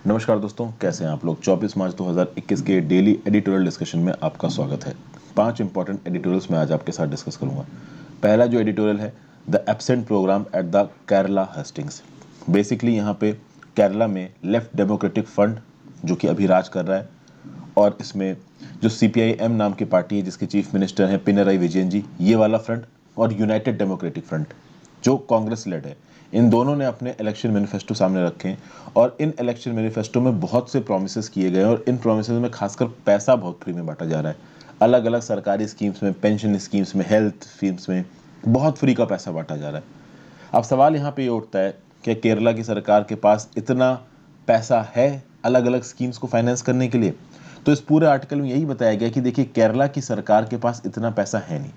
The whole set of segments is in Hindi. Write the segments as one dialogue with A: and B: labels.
A: नमस्कार दोस्तों, कैसे हैं आप लोग। 24 मार्च 2021 के डेली एडिटोरियल डिस्कशन में आपका स्वागत है। 5 इंपॉर्टेंट एडिटोरियल्स में आज आपके साथ डिस्कस करूंगा। पहला जो एडिटोरियल है, the absent programme at the Kerala hastings. Basically यहाँ पे केरला में लेफ्ट डेमोक्रेटिक फ्रंट जो कि अभी राज कर रहा है, और इसमें जो CPIM नाम की पार्टी है जिसके चीफ मिनिस्टर हैं पिनराई विजयन जी, ये वाला फ्रंट, और यूनाइटेड डेमोक्रेटिक फ्रंट जो कांग्रेस लेड है, इन दोनों ने अपने इलेक्शन मैनिफेस्टो सामने रखे हैं। और इन इलेक्शन मैनिफेस्टो में बहुत से प्रोमिसेस किए गए हैं, और इन प्रोमिसेस में खासकर पैसा बहुत फ्री में बांटा जा रहा है। अलग अलग सरकारी स्कीम्स में, पेंशन स्कीम्स में, हेल्थ स्कीम्स में बहुत फ्री का पैसा बांटा जा रहा है। अब सवाल यहाँ पे ये उठता है कि केरला की सरकार के पास इतना पैसा है अलग अलग स्कीम्स को फाइनेंस करने के लिए। तो इस पूरे आर्टिकल में यही बताया गया कि देखिए, केरला की सरकार के पास इतना पैसा है नहीं,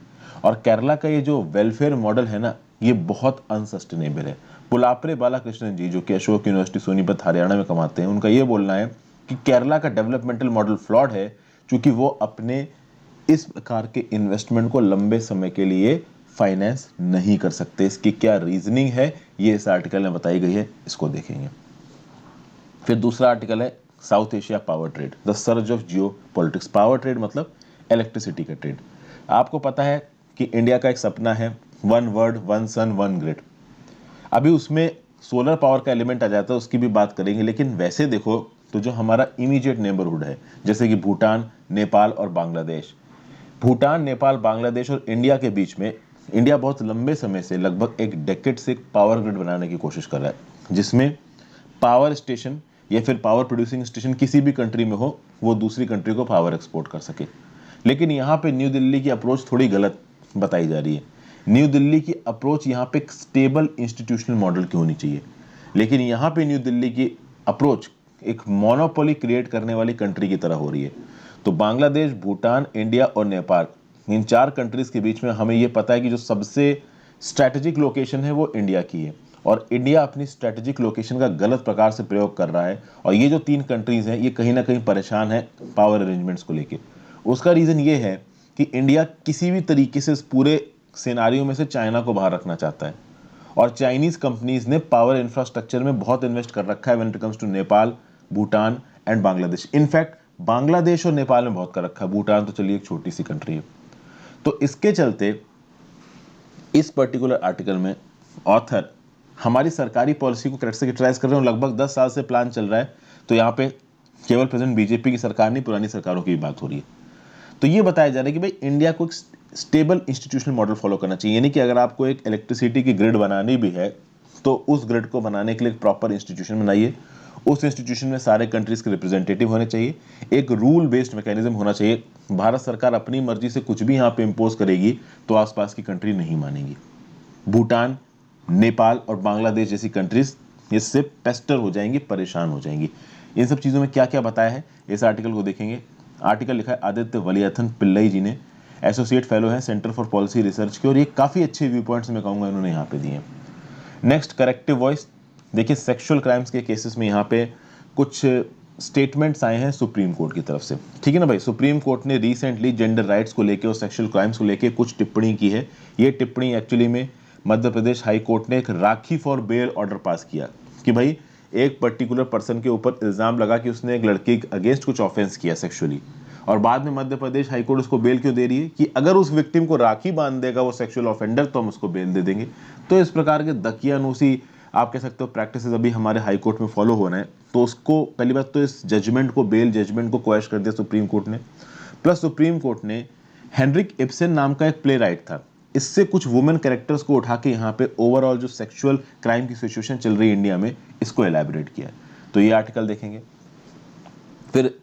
A: और केरला का ये जो वेलफेयर मॉडल है ना, ये बहुत अनसस्टेनेबल है। पुलापरे बालाकृष्णन जी, जो कि अशोक यूनिवर्सिटी सोनीपत हरियाणा में कमाते हैं, उनका ये बोलना है कि केरला का डेवलपमेंटल मॉडल फ्लॉड है, क्योंकि वो अपने इस प्रकार के इन्वेस्टमेंट को लंबे समय के लिए फाइनेंस नहीं कर सकते। इसकी क्या रीजनिंग है, ये इस आर्टिकल में बताई गई है, इसको देखेंगे। फिर दूसरा आर्टिकल है south Asia power trade, the surge of Jio politics. Power trade मतलब इलेक्ट्रिसिटी का ट्रेड। आपको पता है कि इंडिया का एक सपना है, one world one sun one grid. अभी उसमें सोलर पावर का एलिमेंट आ जाता है, उसकी भी बात करेंगे। लेकिन वैसे देखो तो जो हमारा इमीडिएट नेबरहुड है, जैसे कि भूटान, नेपाल और बांग्लादेश, भूटान, नेपाल, बांग्लादेश और इंडिया के बीच में इंडिया बहुत लंबे समय से, लगभग एक डेकेड से पावर ग्रिड बनाने की कोशिश कर रहा है, जिसमें पावर स्टेशन या फिर पावर प्रोड्यूसिंग स्टेशन किसी भी कंट्री में हो, वो दूसरी कंट्री को पावर एक्सपोर्ट कर सके। लेकिन यहाँ पे न्यू दिल्ली की अप्रोच थोड़ी गलत बताई जा रही है। न्यू दिल्ली की अप्रोच यहाँ पे एक स्टेबल इंस्टीट्यूशनल मॉडल की होनी चाहिए, लेकिन यहाँ पे न्यू दिल्ली की अप्रोच एक मोनोपोली क्रिएट करने वाली कंट्री की तरह हो रही है। तो बांग्लादेश, भूटान, इंडिया और नेपाल, इन 4 कंट्रीज के बीच में हमें यह पता है कि जो सबसे स्ट्रैटेजिक लोकेशन है वो इंडिया की है, और इंडिया अपनी स्ट्रैटेजिक लोकेशन का गलत प्रकार से प्रयोग कर रहा है। और ये जो 3 कंट्रीज हैं, ये कहीं ना कहीं परेशान है पावर अरेंजमेंट्स को लेके। उसका रीजन ये है कि इंडिया किसी भी तरीके से इस पूरे सिनारियो में से चाइना को बाहर रखना चाहता है, और चाइनीज कंपनीज ने पावर इंफ्रास्ट्रक्चर में बहुत इन्वेस्ट कर रखा है when it comes to Nepal, Bhutan and Bangladesh. In fact Bangladesh और नेपाल में बहुत कर रखा है, भूटान तो चलिए एक छोटी सी कंट्री है। तो इसके चलते इस पर्टिकुलर आर्टिकल में ऑथर हमारी सरकारी पॉलिसी को क्रिटिसाइज कर रहे हैं। लगभग 10 साल से प्लान चल रहा है, तो यहाँ पे केवल प्रेजेंट बीजेपी की सरकार नहीं, पुरानी सरकारों की भी बात हो रही है। तो ये बताया जा रहा है कि भाई इंडिया को एक स्टेबल इंस्टीट्यूशनल मॉडल फॉलो करना चाहिए, यानी कि अगर आपको एक इलेक्ट्रिसिटी की ग्रिड बनानी भी है, तो उस ग्रिड को बनाने के लिए एक प्रॉपर इंस्टीट्यूशन बनाइए। उस इंस्टीट्यूशन में सारे कंट्रीज के रिप्रेजेंटेटिव होने चाहिए, एक रूल बेस्ड मैकेनिज्म होना चाहिए। भारत सरकार अपनी मर्जी से कुछ भी यहाँ पे इम्पोज करेगी तो आसपास की कंट्री नहीं मानेगी। भूटान, नेपाल और बांग्लादेश जैसी कंट्रीज इससे पेस्टर हो जाएंगी, परेशान हो जाएंगी। इन सब चीज़ों में क्या क्या बताया है, इस आर्टिकल को देखेंगे। आर्टिकल लिखा है आदित्य वलियाथन पिल्लई जी ने, एसोसिएट फेलो है सेंटर फॉर पॉलिसी रिसर्च के, और ये काफ़ी अच्छे व्यू पॉइंट्स मैं कहूँगा इन्होंने यहाँ पे दिए हैं। Next, corrective voice. देखिए, सेक्सुअल क्राइम्स के केसेस में यहाँ पे कुछ स्टेटमेंट्स आए हैं सुप्रीम कोर्ट की तरफ से, ठीक है ना भाई। सुप्रीम कोर्ट ने रिसेंटली जेंडर राइट्स को लेकर और सेक्सुअल क्राइम्स को लेकर कुछ टिप्पणी की है। ये टिप्पणी एक्चुअली में मध्य प्रदेश हाई कोर्ट ने एक राखी फॉर बेल ऑर्डर पास किया कि भाई एक पर्टिकुलर पर्सन के ऊपर इल्जाम लगा कि उसने एक लड़के के अगेंस्ट कुछ ऑफेंस किया सेक्सुअली, और बाद में मध्य प्रदेश हाई कोर्ट उसको बेल क्यों दे रही है कि अगर उस विक्टिम को राखी बांध देगा वो सेक्सुअल ऑफेंडर, तो हम उसको बेल दे देंगे। तो इस प्रकार के दकियानूसी आप कह सकते हो प्रैक्टिसेस अभी हमारे हाई कोर्ट में फॉलो हो रहे हैं। तो उसको पहली बात तो इस जजमेंट को, बेल जजमेंट को क्वैश कर दिया सुप्रीम कोर्ट ने। प्लस सुप्रीम कोर्ट ने हेनरिक इब्सन नाम का एक प्ले राइट था, इससे कुछ वुमेन कैरेक्टर्स को उठा के यहाँ पे ओवरऑल जो सेक्सुअल क्राइम की सिचुएशन चल रही है इंडिया में, इसको एलैबोरेट किया। तो ये आर्टिकल देखेंगे। फिर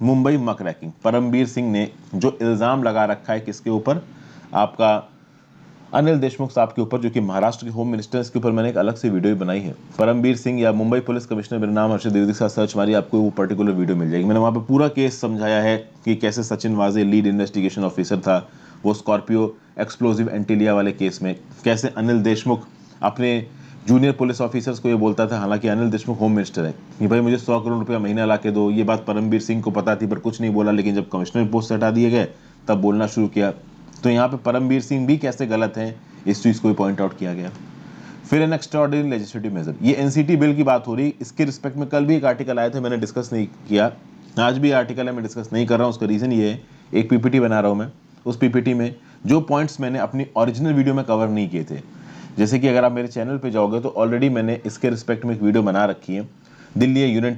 A: मुंबई मक रैकिंग, परमबीर सिंह ने जो इल्जाम लगा रखा है किसके ऊपर, आपका अनिल देशमुख साहब के ऊपर, जो कि महाराष्ट्र के होम मिनिस्टर। इसके ऊपर मैंने एक अलग से वीडियो बनाई है। परमबीर सिंह या मुंबई पुलिस कमिश्नर, मेरा नाम हर्षद द्विवेदी के साथ सर्च मारिए, आपको वो पर्टिकुलर वीडियो मिल जाएगी। मैंने वहाँ पे पूरा केस समझाया है कि कैसे सचिन वाजे लीड इन्वेस्टिगेशन ऑफिसर था, वो स्कॉर्पियो एक्सप्लोजिव एंटीलिया वाले केस में, कैसे अनिल देशमुख अपने जूनियर पुलिस ऑफिसर्स को ये बोलता था, हालांकि अनिल देशमुख होम मिनिस्टर है, कि भाई मुझे 100 करोड़ रुपया महीना ला के दो। ये बात परमबीर सिंह को पता थी पर कुछ नहीं बोला, लेकिन जब कमिश्नर पोस्ट से हटा दिए गए तब बोलना शुरू किया। तो यहाँ पे परमबीर सिंह भी कैसे गलत हैं, इस चीज़ को भी पॉइंट आउट किया गया। फिर एन एक्स्ट्राऑर्डिनरी लेजिस्लेटिव मेजर, ये एनसीटी बिल की बात हो रही है। इसके रिस्पेक्ट में कल भी एक आर्टिकल आया था, मैंने डिस्कस नहीं किया, आज भी आर्टिकल है, मैं डिस्कस नहीं कर रहा हूँ। उसका रीज़न ये है, एक पीपीटी बना रहा हूँ मैं, उस पीपीटी में जो पॉइंट्स मैंने अपनी ओरिजिनल वीडियो में कवर नहीं किए थे, जैसे कि अगर आप मेरे चैनल पे जाओगे तो ऑलरेडी मैंने इसके रिस्पेक्ट में एक वीडियो बना रखी है। दिल्ली है यूनियन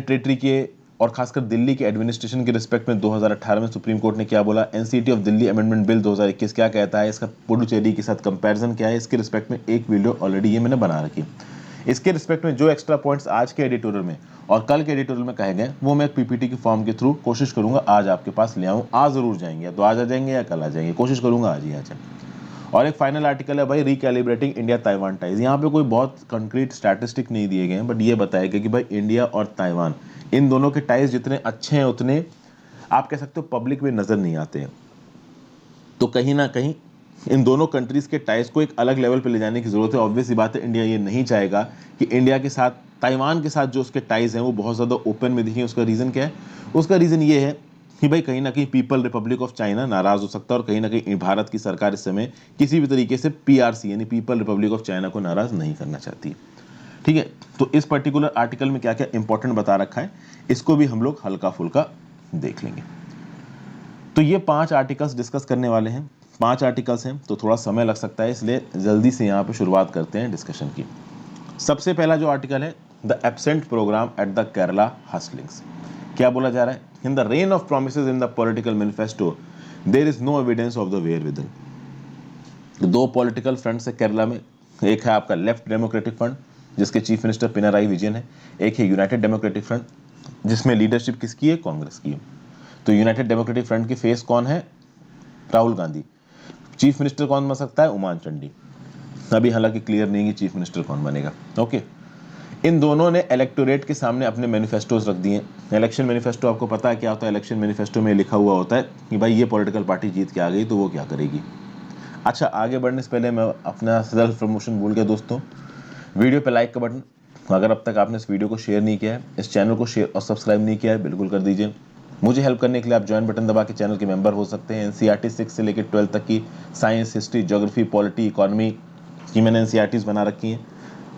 A: टेरिटरी के और खासकर दिल्ली के एडमिनिस्ट्रेशन के रिस्पेक्ट में 2018 में सुप्रीम कोर्ट ने क्या बोला, NCT of Delhi amendment bill 2021 क्या कहता है, इसका पुडुचेरी के साथ कंपैरिजन क्या है, इसके रिस्पेक्ट में एक वीडियो ऑलरेडी ये मैंने बना रखी। इसके रिस्पेक्ट में जो एक्स्ट्रा पॉइंट्स आज के एडिटोरियल में और कल के एडिटोरियल में कहे गए, वो मैं पीपीटी की फॉर्म के थ्रू कोशिश करूंगा आज आपके पास ले आऊँ। आज जरूर जाएंगे, तो आज आ जाएंगे या कल आ जाएंगे, कोशिश करूंगा आज ही आ जाए। और एक फाइनल आर्टिकल है भाई, रिकैलिब्रेटिंग इंडिया ताइवान टाइज। यहाँ पे कोई बहुत कंक्रीट स्टैटिस्टिक नहीं दिए गए हैं, बट ये बताया गया कि भाई इंडिया और ताइवान, इन दोनों के टाइज जितने अच्छे हैं उतने आप कह सकते हो पब्लिक में नजर नहीं आते हैं। तो कहीं ना कहीं इन दोनों कंट्रीज के टाइज को एक अलग लेवल पे ले जाने की जरूरत है। ऑब्वियस सी बात है, इंडिया ये नहीं चाहेगा कि इंडिया के साथ ताइवान के साथ जो उसके टाइज हैं वो बहुत ज़्यादा ओपन में दिखें। उसका रीज़न क्या है? उसका रीज़न ये है कि भाई कहीं ना कहीं पीपल रिपब्लिक ऑफ चाइना नाराज़ हो सकता है, और कहीं ना कहीं भारत की सरकार इस समय किसी भी तरीके से पीआरसी यानी पीपल रिपब्लिक ऑफ चाइना को नाराज़ नहीं करना चाहती। ठीक है, तो इस पर्टिकुलर आर्टिकल में क्या क्या इंपॉर्टेंट बता रखा है, इसको भी हम लोग हल्का फुल्का देख लेंगे। तो ये 5 आर्टिकल्स डिस्कस करने वाले हैं। 5 आर्टिकल्स हैं तो थोड़ा समय लग सकता है, इसलिए जल्दी से यहाँ पे शुरुआत करते हैं डिस्कशन की। सबसे पहला जो आर्टिकल है, the absent programme at the Kerala hustings. क्या बोला जा रहा है? In the rain of promises in the political manifesto there is no evidence of the wherewithal. 2 political fronts है केरला में। एक है आपका लेफ्ट डेमोक्रेटिक फ्रंट जिसके चीफ मिनिस्टर पिनाराई विजयन है, एक है यूनाइटेड डेमोक्रेटिक फ्रंट जिसमें लीडरशिप किसकी है? कांग्रेस की है। तो यूनाइटेड डेमोक्रेटिक फ्रंट की फेस कौन है? राहुल गांधी। चीफ मिनिस्टर कौन बन सकता है? उमान चंडी। अभी हालांकि क्लियर नहीं कि चीफ मिनिस्टर कौन बनेगा। ओके, इन दोनों ने इलेक्टोरेट के सामने अपने मैनिफेस्टोज रख दिए। इलेक्शन मैनिफेस्टो आपको पता है क्या होता है? इलेक्शन मैनिफेस्टो में लिखा हुआ होता है कि भाई ये पॉलिटिकल पार्टी जीत के आ गई तो वो क्या करेगी। अच्छा, आगे बढ़ने से पहले मैं अपना सेल्फ प्रमोशन भूल गया दोस्तों, वीडियो पे लाइक का बटन, अगर अब तक आपने इस वीडियो को शेयर नहीं किया है, इस चैनल को शेयर और सब्सक्राइब नहीं किया है, बिल्कुल कर दीजिए। मुझे हेल्प करने के लिए आप ज्वाइन बटन दबा के चैनल के मेंबर हो सकते हैं। एनसीईआरटी 6 से लेकर 12 तक की science, history, geography, polity, economy की मैंने एनसीईआरटीज बना रखी हैं।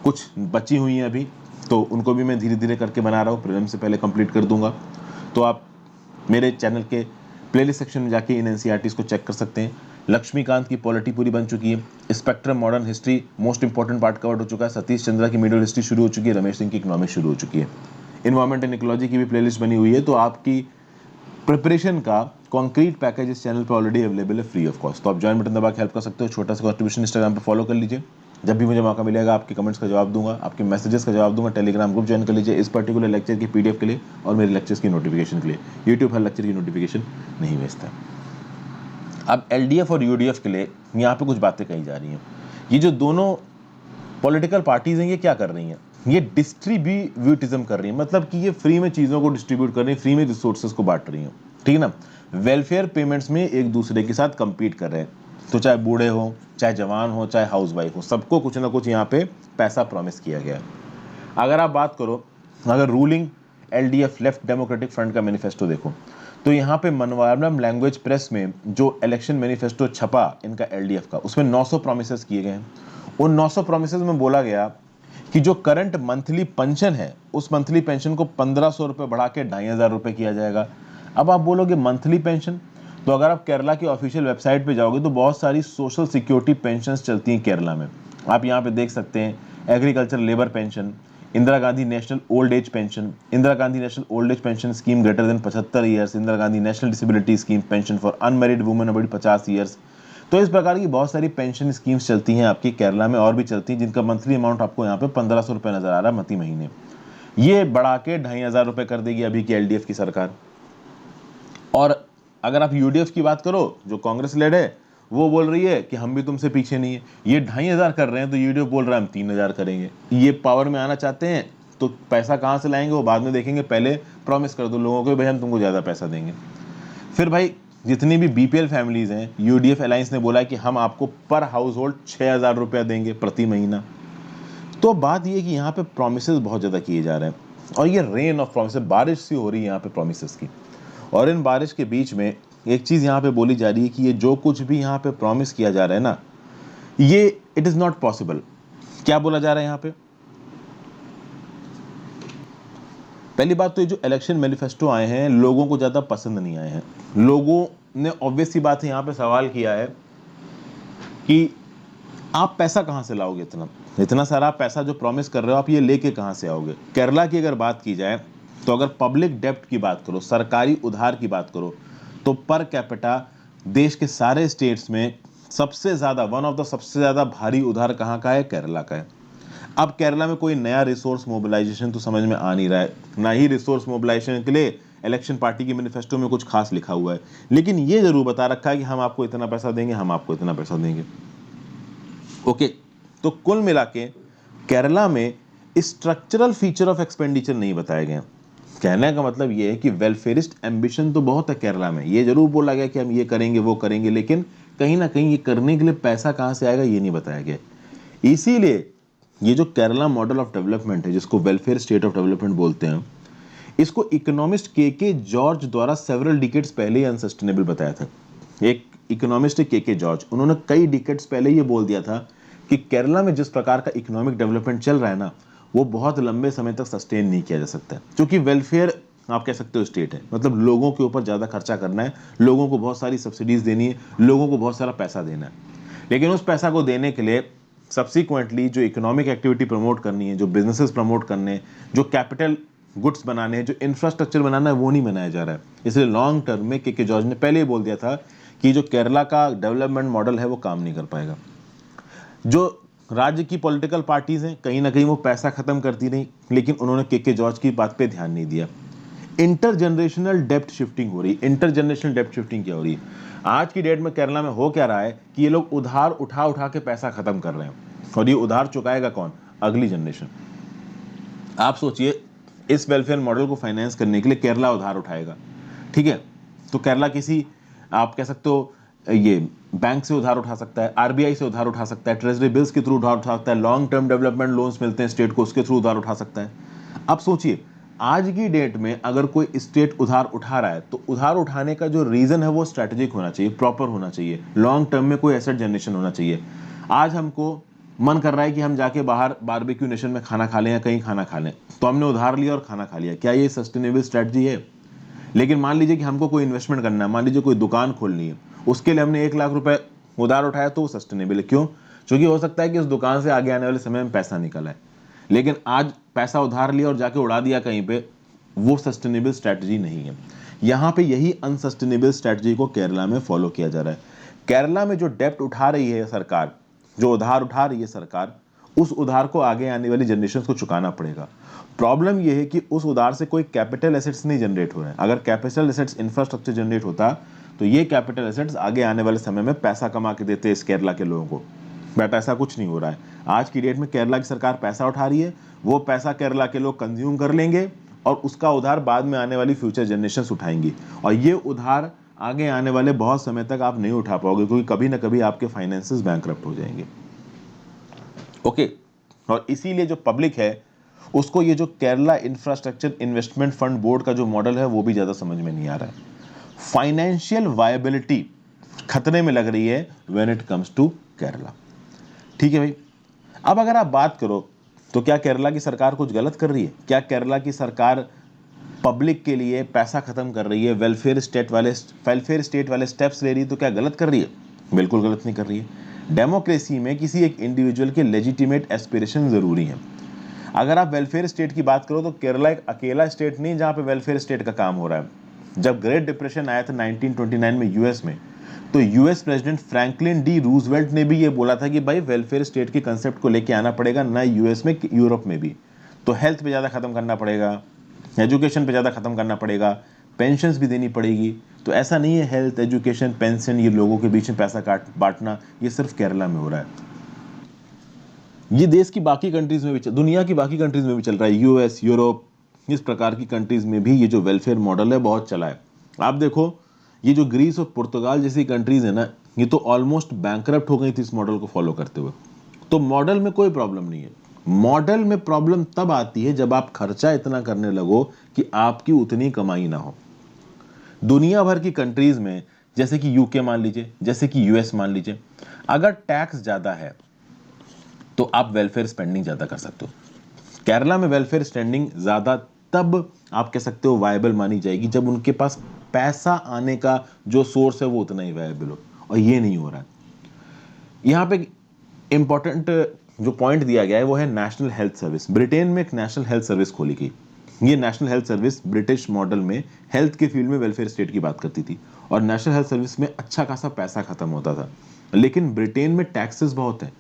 A: कुछ बची हुई हैं अभी, तो उनको भी मैं धीरे धीरे करके बना रहा हूँ, प्रीलिम्स से पहले कंप्लीट कर दूंगा। तो आप मेरे चैनल के प्लेलिस्ट सेक्शन में जाके इन एनसीईआरटीज को चेक कर सकते हैं। लक्ष्मीकांत की पॉलिटी पूरी बन चुकी है। Spectrum modern history most important part cover हो चुका है। सतीश चंद्रा की मिडिल हिस्ट्री शुरू हो चुकी है। रमेश सिंह की इकोनॉमिक्स शुरू हो चुकी है। इन्वायरमेंट एंड इकोलॉजी की भी प्लेलिस्ट बनी हुई है। तो आपकी प्रिपरेशन का कॉन्क्रीट पैकेज इस चैनल पर ऑलरेडी अवेलेबल है फ्री ऑफ कॉस्ट। तो आप ज्वाइन बटन दबा के हेल्प कर सकते हो। छोटा सा कॉन्ट्रीब्यूशन इंस्टाग्राम पर फॉलो कर लीजिए, जब भी मुझे मौका मिलेगा आपके कमेंट्स का जवाब दूंगा, आपके मैसेजेस का जवाब दूंगा। टेलीग्राम ग्रुप ज्वाइन कर लीजिए इस पर्टिकुलर लेक्चर की पीडीएफ के लिए और मेरे लेक्चर्स की नोटिफिकेशन के लिए। यूट्यूब हर लेक्चर की नोटिफिकेशन नहीं भेजता। अब एलडीएफ और यूडीएफ के लिए यहाँ पे कुछ बातें कही जा रही हैं। ये जो दोनों पॉलिटिकल पार्टीज हैं ये क्या कर रही हैं? ये डिस्ट्रीब्यूटिज्म कर रही है, मतलब कि ये फ्री में चीज़ों को डिस्ट्रीब्यूट कर रही है, फ्री में रिसोर्सेज को बांट रही हैं। ठीक है ना? वेलफेयर पेमेंट्स में एक दूसरे के साथ compete कर रहे हैं। तो चाहे बूढ़े हो, चाहे जवान हो, चाहे हाउस वाइफ हो, सबको कुछ ना कुछ यहाँ पे पैसा प्रॉमिस किया गया है। अगर आप बात करो, अगर ruling LDF left democratic front का मैनिफेस्टो देखो, तो यहाँ पे मनवारम लैंग्वेज प्रेस में जो इलेक्शन मैनिफेस्टो छपा इनका एलडीएफ का, उसमें 900 प्रोमिसेस किए गए हैं। उन 900 प्रोमिसेस में बोला गया कि जो करंट मंथली पेंशन है उस मंथली पेंशन को 1500 रुपये बढ़ा के 2500 रुपये किया जाएगा। अब आप बोलोगे मंथली पेंशन, तो अगर आप केरला की ऑफिशियल वेबसाइट पे जाओगे तो बहुत सारी सोशल सिक्योरिटी पेंशन्स चलती हैं केरला में। आप यहाँ पे देख सकते हैं agriculture labour pension, Indira Gandhi national old age pension, Indira Gandhi national old age pension scheme greater than 75 years, Indira Gandhi national disability scheme pension for unmarried women above 50 years. तो इस प्रकार की बहुत सारी पेंशन स्कीम्स चलती हैं आपकी केरला में, और भी चलती हैं, जिनका मंथली अमाउंट आपको यहाँ पे 1500 रुपये नजर आ रहा है प्रति महीने। ये बढ़ा के 2500 रुपये कर देगी अभी की एलडीएफ की सरकार। और अगर आप यूडीएफ की बात करो, जो कांग्रेस लेड है, वो बोल रही है कि हम भी तुमसे पीछे नहीं है। ये 2500 कर रहे हैं तो यूडीएफ बोल रहा है हम 3000 करेंगे। ये पावर में आना चाहते हैं तो पैसा कहाँ से लाएंगे वो बाद में देखेंगे, पहले प्रॉमिस कर दो लोगों को भाई हम तुमको ज़्यादा पैसा देंगे। फिर भाई जितनी भी बीपीएल फैमिलीज हैं, यूडीएफ अलायंस ने बोला है कि हम आपको पर हाउस होल्ड 6000 रुपया देंगे प्रति महीना। तो बात ये कि यहाँ पे प्रोमिसेस बहुत ज़्यादा किए जा रहे हैं, और ये रेन ऑफ प्रोमिसेस, बारिश सी हो रही है यहाँ पे प्रोमिसेस की। और इन बारिश के बीच में एक चीज़ यहाँ पे बोली जा रही है कि ये जो कुछ भी यहाँ पे प्रॉमिस किया जा रहा है ना, ये इट इज नॉट पॉसिबल। क्या बोला जा रहा है यहां पे? पहली बात तो ये जो इलेक्शन मैनिफेस्टो आए हैं लोगों को ज्यादा पसंद नहीं आए हैं। लोगों ने ऑब्वियस सी बात है यहां पे सवाल किया है कि आप पैसा कहां से लाओगे, इतना इतना सारा पैसा जो प्रॉमिस कर रहे हो आप ये लेके कहां से आओगे। केरला की अगर बात की जाए तो अगर पब्लिक डेब्ट की बात करो, सरकारी उधार की बात करो, तो पर कैपिटा देश के सारे स्टेट्स में सबसे ज्यादा, वन ऑफ द सबसे ज्यादा भारी उधार कहां का है? केरला का है। अब केरला में कोई नया रिसोर्स मोबिलाइजेशन तो समझ में आ नहीं रहा है, ना ही रिसोर्स मोबिलाइजेशन के लिए इलेक्शन पार्टी की मैनिफेस्टो में कुछ खास लिखा हुआ है, लेकिन ये जरूर बता रखा है कि हम आपको इतना पैसा देंगे, हम आपको इतना पैसा देंगे। ओके, तो कुल मिला के केरला में स्ट्रक्चरल फीचर ऑफ एक्सपेंडिचर नहीं बताए गए। कहने का मतलब ये है कि वेलफेयरिस्ट एम्बिशन तो बहुत है केरला में, ये जरूर बोला गया कि हम ये करेंगे वो करेंगे, लेकिन कहीं ना कहीं ये करने के लिए पैसा कहां से आएगा ये नहीं बताया गया। इसीलिए ये जो केरला मॉडल ऑफ डेवलपमेंट है, जिसको वेलफेयर स्टेट ऑफ डेवलपमेंट बोलते हैं, इसको इकोनॉमिस्ट के जॉर्ज द्वारा सेवरल डिकेड्स पहले ही अनसस्टेनेबल बताया था। एक इकोनॉमिस्ट के जॉर्ज, उन्होंने कई डिकेड्स पहले ये बोल दिया था कि केरला में जिस प्रकार का इकोनॉमिक डेवलपमेंट चल रहा है ना, वो बहुत लंबे समय तक सस्टेन नहीं किया जा सकता है, क्योंकि वेलफेयर आप कह सकते हो स्टेट है, मतलब लोगों के ऊपर ज्यादा खर्चा करना है, लोगों को बहुत सारी सब्सिडीज देनी है, लोगों को बहुत सारा पैसा देना है, लेकिन उस पैसा को देने के लिए सब्सिक्वेंटली जो इकोनॉमिक एक्टिविटी प्रमोट करनी है, जो बिजनेसेस प्रमोट करने हैं, जो कैपिटल गुड्स बनाने हैं, जो इंफ्रास्ट्रक्चर बनाना है, वो नहीं बनाया जा रहा है। इसलिए लॉन्ग टर्म में के जॉर्ज ने पहले ही बोल दिया था कि जो केरला का डेवलपमेंट मॉडल है वो काम नहीं कर पाएगा। जो राज्य की पॉलिटिकल पार्टीज हैं कहीं ना कहीं वो पैसा खत्म करती रही, लेकिन उन्होंने के जॉर्ज की बात पे ध्यान नहीं दिया। इंटरजनरेशनल डेप्ट शिफ्टिंग हो रही। इंटरजनरेशनल डेप्ट शिफ्टिंग क्या हो रही है? आज की डेट में केरला में हो क्या रहा है कि ये लोग उधार उठा उठा के पैसा खत्म कर रहे हैं, और ये उधार चुकाएगा कौन? अगली जनरेशन। आप सोचिए, इस वेलफेयर मॉडल को फाइनेंस करने के लिए केरला उधार उठाएगा, ठीक है, तो केरला किसी, आप कह सकते हो, ये बैंक से उधार उठा सकता है, आरबीआई से उधार उठा सकता है, ट्रेजरी बिल्स के थ्रू उधार उठा सकता है, लॉन्ग टर्म डेवलपमेंट लोन्स मिलते हैं स्टेट को, उसके थ्रू उधार उठा सकता है। अब सोचिए, आज की डेट में अगर कोई स्टेट उधार उठा रहा है तो उधार उठाने का जो रीजन है वो स्ट्रेटेजिक होना चाहिए, प्रॉपर होना चाहिए, लॉन्ग टर्म में कोई एसेट जनरेशन होना चाहिए। आज हमको मन कर रहा है कि हम जाके बाहर बारबेक्यू नेशन में खाना खा लें या कहीं खाना खा लें, तो हमने उधार लिया और खाना खा लिया, क्या ये सस्टेनेबल स्ट्रेटजी है? लेकिन मान लीजिए कि हमको कोई इन्वेस्टमेंट करना है, मान लीजिए कोई दुकान खोलनी है, उसके लिए हमने 1 लाख रुपए उधार उठाया, तो वो सस्टेनेबल है। क्यों? क्योंकि हो सकता है कि उस दुकान से आगे आने वाले समय में पैसा निकल आए, लेकिन आज पैसा उधार लिया और जाके उड़ा दिया कहीं पे, वो सस्टेनेबल स्ट्रेटजी नहीं है। यहाँ पे यही अनसस्टेनेबल स्ट्रेटजी को केरला में फॉलो किया जा रहा है। केरला में जो डेप्ट उठा रही है सरकार, जो उधार उठा रही है सरकार, उस उधार को आगे आने वाली जनरेशन को चुकाना पड़ेगा। प्रॉब्लम यह है कि उस उधार से कोई कैपिटल एसेट्स नहीं जनरेट हो रहे हैं। अगर कैपिटल एसेट्स, इंफ्रास्ट्रक्चर जनरेट होता तो ये कैपिटल एसेट्स आगे आने वाले समय में पैसा कमा के देते इस केरला के लोगों को, बट ऐसा कुछ नहीं हो रहा है। आज की डेट में केरला की सरकार पैसा उठा रही है, वो पैसा केरला के लोग कंज्यूम कर लेंगे और उसका उधार बाद में आने वाली फ्यूचर जनरेशंस उठाएंगी, और ये उधार आगे आने वाले बहुत समय तक आप नहीं उठा पाओगे, क्योंकि कभी ना कभी आपके फाइनेंसेस बैंकरप्ट हो जाएंगे। ओके, और इसीलिए जो पब्लिक है उसको ये जो Kerala infrastructure investment fund board का जो मॉडल है वो भी ज्यादा समझ में नहीं आ रहा है। फाइनेंशियल वायबिलिटी खतरे में लग रही है when it comes to Kerala. ठीक है भाई, अब अगर आप बात करो तो क्या केरला की सरकार कुछ गलत कर रही है? क्या केरला की सरकार पब्लिक के लिए पैसा खत्म कर रही है, वेलफेयर स्टेट वाले स्टेप्स ले रही है, तो क्या गलत कर रही है? बिल्कुल गलत नहीं कर रही है। डेमोक्रेसी में किसी एक इंडिविजुअल के लेजिटिमेट एस्पिरेशन जरूरी है। अगर आप वेलफेयर स्टेट की बात करो तो केरला एक अकेला स्टेट नहीं जहां पे वेलफेयर स्टेट का काम हो रहा है। जब ग्रेट डिप्रेशन आया था 1929 में यूएस में, तो US president Franklin D Roosevelt ने भी ये बोला था कि भाई वेलफेयर स्टेट के कंसेप्ट को लेके आना पड़ेगा, ना यूएस में, यूरोप में भी। तो हेल्थ पे ज़्यादा खत्म करना पड़ेगा, एजुकेशन पे ज़्यादा खत्म करना पड़ेगा, पेंशन्स भी देनी पड़ेगी। तो ऐसा नहीं है हेल्थ, एजुकेशन, पेंशन ये लोगों के बीच में पैसा बांटना ये सिर्फ केरला में हो रहा है। ये देश की बाकी कंट्रीज में भी, दुनिया की बाकी कंट्रीज में भी चल रहा है, यूएस, यूरोप, इस प्रकार की कंट्रीज में भी ये जो वेलफेयर मॉडल है बहुत चला है। आप देखो, ये जो ग्रीस और पुर्तगाल जैसी कंट्रीज है ना, ये तो ऑलमोस्ट बैंकरप्ट हो गई थी इस मॉडल को फॉलो करते हुए। तो मॉडल में कोई प्रॉब्लम नहीं है। मॉडल में प्रॉब्लम तब आती है जब आप खर्चा इतना करने लगो कि आपकी उतनी कमाई ना हो। दुनिया भर की कंट्रीज में जैसे कि यूके मान लीजिए, जैसे कि यूएस मान लीजिए, अगर टैक्स ज़्यादा है तो आप वेलफेयर स्पेंडिंग ज़्यादा कर सकते हो। केरला में वेलफेयर स्पेंडिंग ज़्यादा तब आप कह सकते हो वायबल मानी जाएगी जब उनके पास पैसा आने का जो सोर्स है वो उतना ही वायबल हो, और ये नहीं हो रहा है। यहाँ पे इंपॉर्टेंट जो पॉइंट दिया गया है वो है नेशनल हेल्थ सर्विस। ब्रिटेन में एक नेशनल हेल्थ सर्विस खोली गई। ये national health service British model में हेल्थ के फील्ड में वेलफेयर स्टेट की बात करती थी, और नेशनल हेल्थ सर्विस में अच्छा खासा पैसा खत्म होता था। लेकिन ब्रिटेन में टैक्सेस बहुत हैं।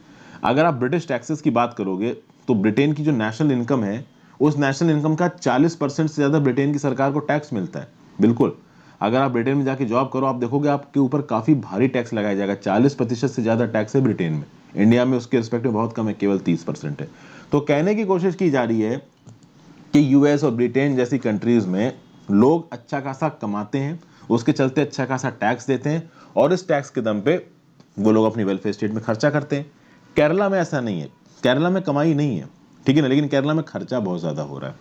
A: अगर आप ब्रिटिश टैक्सेस की बात करोगे तो ब्रिटेन की जो नेशनल इनकम है, उस नेशनल इनकम का 40% से ज़्यादा ब्रिटेन की सरकार को टैक्स मिलता है। बिल्कुल, अगर आप ब्रिटेन में जाके जॉब करो, आप देखोगे आपके ऊपर काफ़ी भारी टैक्स लगाया जाएगा। 40% से ज़्यादा टैक्स है ब्रिटेन में। इंडिया में उसके रिस्पेक्ट में बहुत कम है, केवल 30% है। तो कहने की कोशिश की जा रही है कि यूएस और ब्रिटेन जैसी कंट्रीज में लोग अच्छा खासा कमाते हैं, उसके चलते अच्छा खासा टैक्स देते हैं, और इस टैक्स के दम पे वो लोग अपनी वेलफेयर स्टेट में खर्चा करते हैं। केरला में ऐसा नहीं है, केरला में कमाई नहीं है, ठीक है ना, लेकिन केरला में खर्चा बहुत ज़्यादा हो रहा है।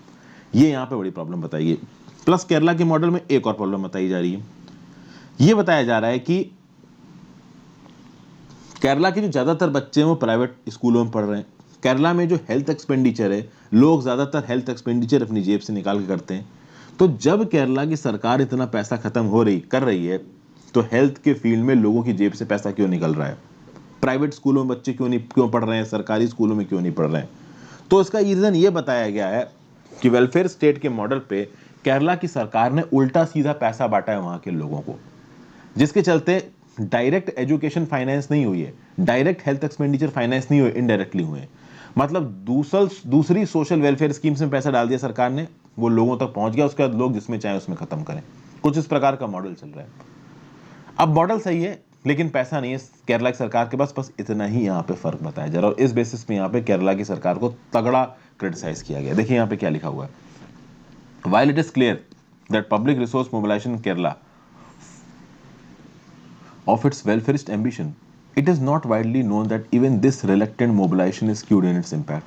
A: ये यहाँ पे बड़ी प्रॉब्लम बताई गई। प्लस केरला के मॉडल में एक और प्रॉब्लम बताई जा रही है। ये बताया जा रहा है कि केरला के जो ज़्यादातर बच्चे हैं वो प्राइवेट स्कूलों में पढ़ रहे हैं। केरला में जो हेल्थ एक्सपेंडिचर है, लोग ज़्यादातर हेल्थ एक्सपेंडिचर अपनी जेब से निकाल के करते हैं। तो जब केरला की सरकार इतना पैसा खत्म कर रही है, तो हेल्थ के फील्ड में लोगों की जेब से पैसा क्यों निकल रहा है? प्राइवेट स्कूलों में बच्चे क्यों पढ़ रहे हैं, सरकारी स्कूलों में क्यों नहीं पढ़ रहे हैं? तो इसका रीज़न ये बताया गया है कि वेलफेयर स्टेट के मॉडल पे केरला की सरकार ने उल्टा सीधा पैसा बांटा है वहां के लोगों को, जिसके चलते डायरेक्ट एजुकेशन फाइनेंस नहीं हुई है, डायरेक्ट हेल्थ एक्सपेंडिचर फाइनेंस नहीं हुए, इनडायरेक्टली हुए। मतलब दूसरी सोशल वेलफेयर स्कीम्स में पैसा डाल दिया सरकार ने, वो लोगों तक पहुंच गया, उसके बाद लोग जिसमें चाहे उसमें खत्म करें। कुछ इस प्रकार का मॉडल चल रहा है। अब मॉडल सही है, लेकिन पैसा नहीं है केरला की सरकार के पास, बस इतना ही यहाँ पे फर्क बताया जा रहा है, और इस बेसिस पे यहाँ पे केरला की सरकार को तगड़ा क्रिटिसाइज किया गया। देखिए यहाँ पे क्या लिखा हुआ है। While it is clear that public resource mobilization in Kerala of its welfareist ambition, it is not widely known that even this reluctant mobilization is skewed in its impact.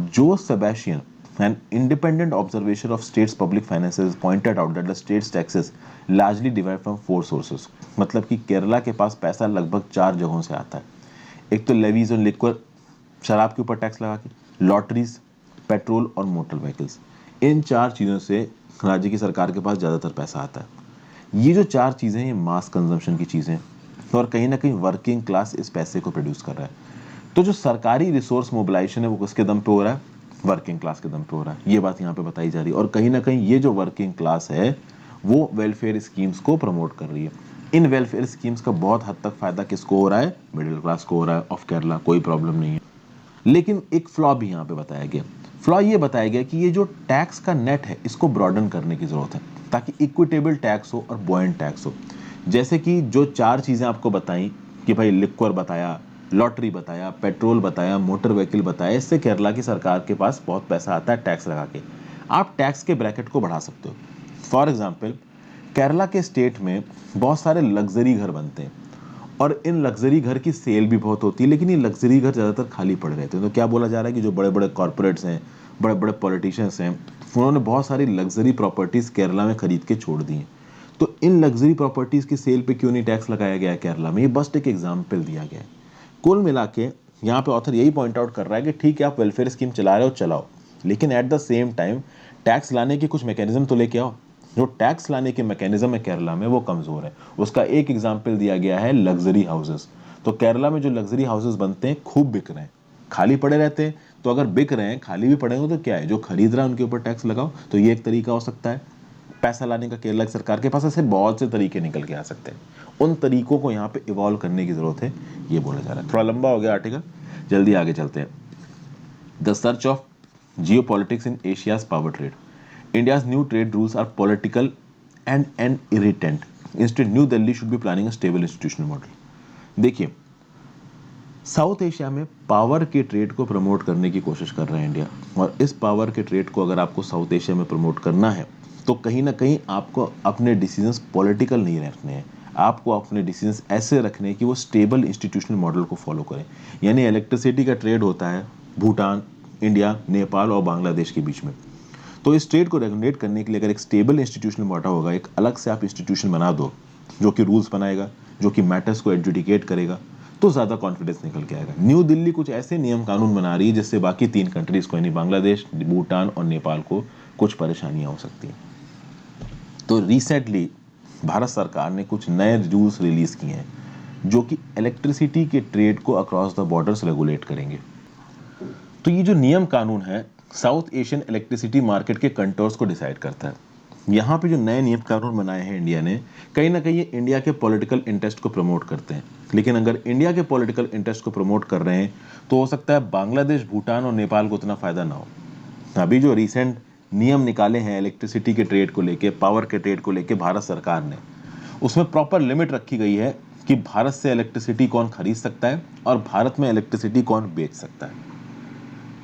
A: Joe Sebastian, an independent observer of state's public finances, pointed out that the state's taxes largely derive from four sources. मतलब कि केरला के पास पैसा लगभग 4 जगहों से आता है। एक तो लेवीज ऑन लिक्वर, शराब के ऊपर टैक्स लगा के, लॉटरीज, पेट्रोल और मोटर व्हीकल्स। इन 4 चीज़ों से राज्य की सरकार के पास ज़्यादातर पैसा आता है। ये जो 4 चीज़ें हैं, ये मास कंजम्पशन की चीज़ें, और कहीं ना कहीं वर्किंग क्लास इस पैसे को प्रोड्यूस कर रहा है। तो जो सरकारी रिसोर्स मोबिलाइजेशन है वो किसके दम पे हो रहा है? वर्किंग क्लास के दम पे हो रहा है। ये बात यहाँ पे बताई जा रही है, और कहीं ना कहीं ये जो वर्किंग क्लास है वो वेलफेयर स्कीम्स को प्रमोट कर रही है। इन वेलफेयर स्कीम्स का बहुत हद तक फायदा किसको हो रहा है? मिडिल क्लास को हो रहा है ऑफ केरला, कोई प्रॉब्लम नहीं है। लेकिन एक फ्लॉ भी यहाँ पे बताया गया। फ्लॉ ये बताया गया कि ये जो टैक्स का नेट है इसको ब्रॉडन करने की जरूरत है, ताकि इक्विटेबल टैक्स हो और बॉयंट टैक्स हो। जैसे कि जो 4 चीज़ें आपको बताई कि भाई लिक्वर बताया, लॉटरी बताया, पेट्रोल बताया, मोटर व्हीकल बताया, इससे केरला की सरकार के पास बहुत पैसा आता है टैक्स लगा के। आप टैक्स के ब्रैकेट को बढ़ा सकते हो। फॉर एग्जाम्पल, केरला के स्टेट में बहुत सारे लग्जरी घर बनते हैं, और इन लग्जरी घर की सेल भी बहुत होती है, लेकिन ये लग्जरी घर ज़्यादातर खाली पड़े रहते हैं। तो क्या बोला जा रहा है कि जो बड़े बड़े कॉर्पोरेट्स हैं, बड़े बड़े पॉलिटिशियंस हैं, उन्होंने बहुत सारी लग्जरी प्रॉपर्टीज़ केरला में खरीद के छोड़ दी हैं। तो इन लग्जरी प्रॉपर्टीज़ की सेल पे क्यों नहीं टैक्स लगाया गया है केरला में? ये बस एक एग्जाम्पल दिया गया है। कुल मिला के यहाँ पे ऑथर यही पॉइंट आउट कर रहा है कि ठीक है, आप वेलफेयर स्कीम चला रहे हो, चलाओ, लेकिन at the same time tax लाने के कुछ मैकेनिज्म तो लेके आओ। जो टैक्स लाने के मैकेनिज्म है केरला में वो कमज़ोर है। उसका एक एग्जाम्पल दिया गया है लग्जरी हाउसेस। तो केरला में जो लग्जरी हाउसेस बनते हैं खूब बिक रहे हैं, खाली पड़े रहते हैं। तो अगर बिक रहे हैं, खाली भी पड़ेंगे, तो क्या है, जो खरीद रहा है उनके ऊपर टैक्स लगाओ। तो ये एक तरीका हो सकता है पैसा लाने का केरला की सरकार के पास। ऐसे बहुत से तरीके निकल के आ सकते हैं, उन तरीकों को यहाँ पे इवॉल्व करने की जरूरत है, ये बोला जा रहा है। थोड़ा लंबा हो गया आर्टिकल, जल्दी आगे चलते हैं। The search of Jio politics in Asia's power trade, India's new trade rules are political and an irritant. Instead, New Delhi should be planning a stable institutional model. देखिए, साउथ एशिया में पावर के ट्रेड को प्रमोट करने की कोशिश कर रहा है इंडिया, और इस पावर के ट्रेड को अगर आपको साउथ एशिया में प्रमोट करना है तो कहीं ना कहीं आपको अपने डिसीजंस पॉलिटिकल नहीं रखने हैं। आपको अपने डिसीजंस ऐसे रखने हैं कि वो स्टेबल इंस्टीट्यूशनल मॉडल को फॉलो करें। यानी इलेक्ट्रिसिटी का ट्रेड होता है भूटान, इंडिया, नेपाल और बांग्लादेश के बीच में। तो इस ट्रेड को रेगुलेट करने के लिए अगर एक स्टेबल इंस्टीट्यूशनल मॉडल होगा, एक अलग से आप इंस्टीट्यूशन बना दो, जो कि रूल्स बनाएगा, जो कि मैटर्स को एडजुडिकेट करेगा, तो ज़्यादा कॉन्फिडेंस निकल के आएगा। न्यू दिल्ली कुछ ऐसे नियम कानून बना रही है जिससे बाकी 3 कंट्रीज को, यानी बांग्लादेश, भूटान और नेपाल को कुछ परेशानियां हो सकती हैं। तो रिसेंटली भारत सरकार ने कुछ नए रूल्स रिलीज किए हैं जो कि इलेक्ट्रिसिटी के ट्रेड को अक्रॉस द बॉर्डर्स रेगुलेट करेंगे। तो ये जो नियम कानून है साउथ एशियन इलेक्ट्रिसिटी मार्केट के कंटोर्स को डिसाइड करता है। यहाँ पे जो नए नियम कानून बनाए हैं इंडिया ने, कहीं ना कहीं ये इंडिया के पॉलिटिकल इंटरेस्ट को प्रमोट करते हैं। लेकिन अगर इंडिया के पॉलिटिकल इंटरेस्ट को प्रमोट कर रहे हैं तो हो सकता है बांग्लादेश, भूटान और नेपाल को उतना फायदा ना हो। अभी जो रिसेंट नियम निकाले हैं इलेक्ट्रिसिटी के ट्रेड को लेके, पावर के ट्रेड को लेके भारत सरकार ने, उसमें प्रॉपर लिमिट रखी गई है कि भारत से इलेक्ट्रिसिटी कौन खरीद सकता है और भारत में इलेक्ट्रिसिटी कौन बेच सकता है।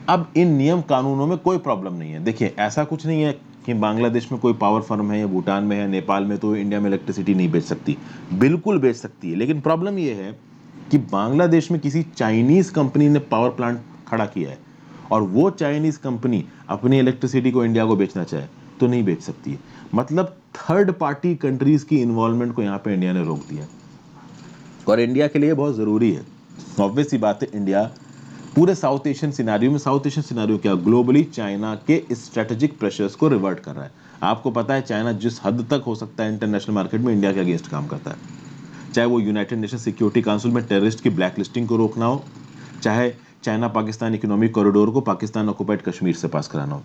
A: अब इन नियम कानूनों में कोई प्रॉब्लम नहीं है। देखिए, ऐसा कुछ नहीं है कि बांग्लादेश में कोई पावर फर्म है या भूटान में है, नेपाल में, तो इंडिया में इलेक्ट्रिसिटी नहीं बेच सकती। बिल्कुल बेच सकती है। लेकिन प्रॉब्लम यह है कि बांग्लादेश में किसी चाइनीज कंपनी ने पावर प्लांट खड़ा किया है और वो चाइनीज कंपनी अपनी इलेक्ट्रिसिटी को इंडिया को बेचना चाहे तो नहीं बेच सकती है। मतलब थर्ड पार्टी कंट्रीज की इन्वॉल्वमेंट को यहाँ पे इंडिया ने रोक दिया और इंडिया के लिए बहुत जरूरी है। ऑब्वियस सी बात है, इंडिया पूरे साउथ एशियन सिनारियो में, साउथ एशियन सिनारियो क्या, ग्लोबली चाइना के स्ट्रेटेजिक प्रेशर्स को रिवर्ट कर रहा है। आपको पता है चाइना जिस हद तक हो सकता है इंटरनेशनल मार्केट में इंडिया के अगेंस्ट काम करता है, चाहे वो यूनाइटेड नेशन सिक्योरिटी काउंसिल में टेररिस्ट की ब्लैक लिस्टिंग को रोकना हो, चाहे चाइना पाकिस्तान इकोनॉमिक कॉरिडोर को पाकिस्तान ऑक्युपाइड कश्मीर से पास कराना हो।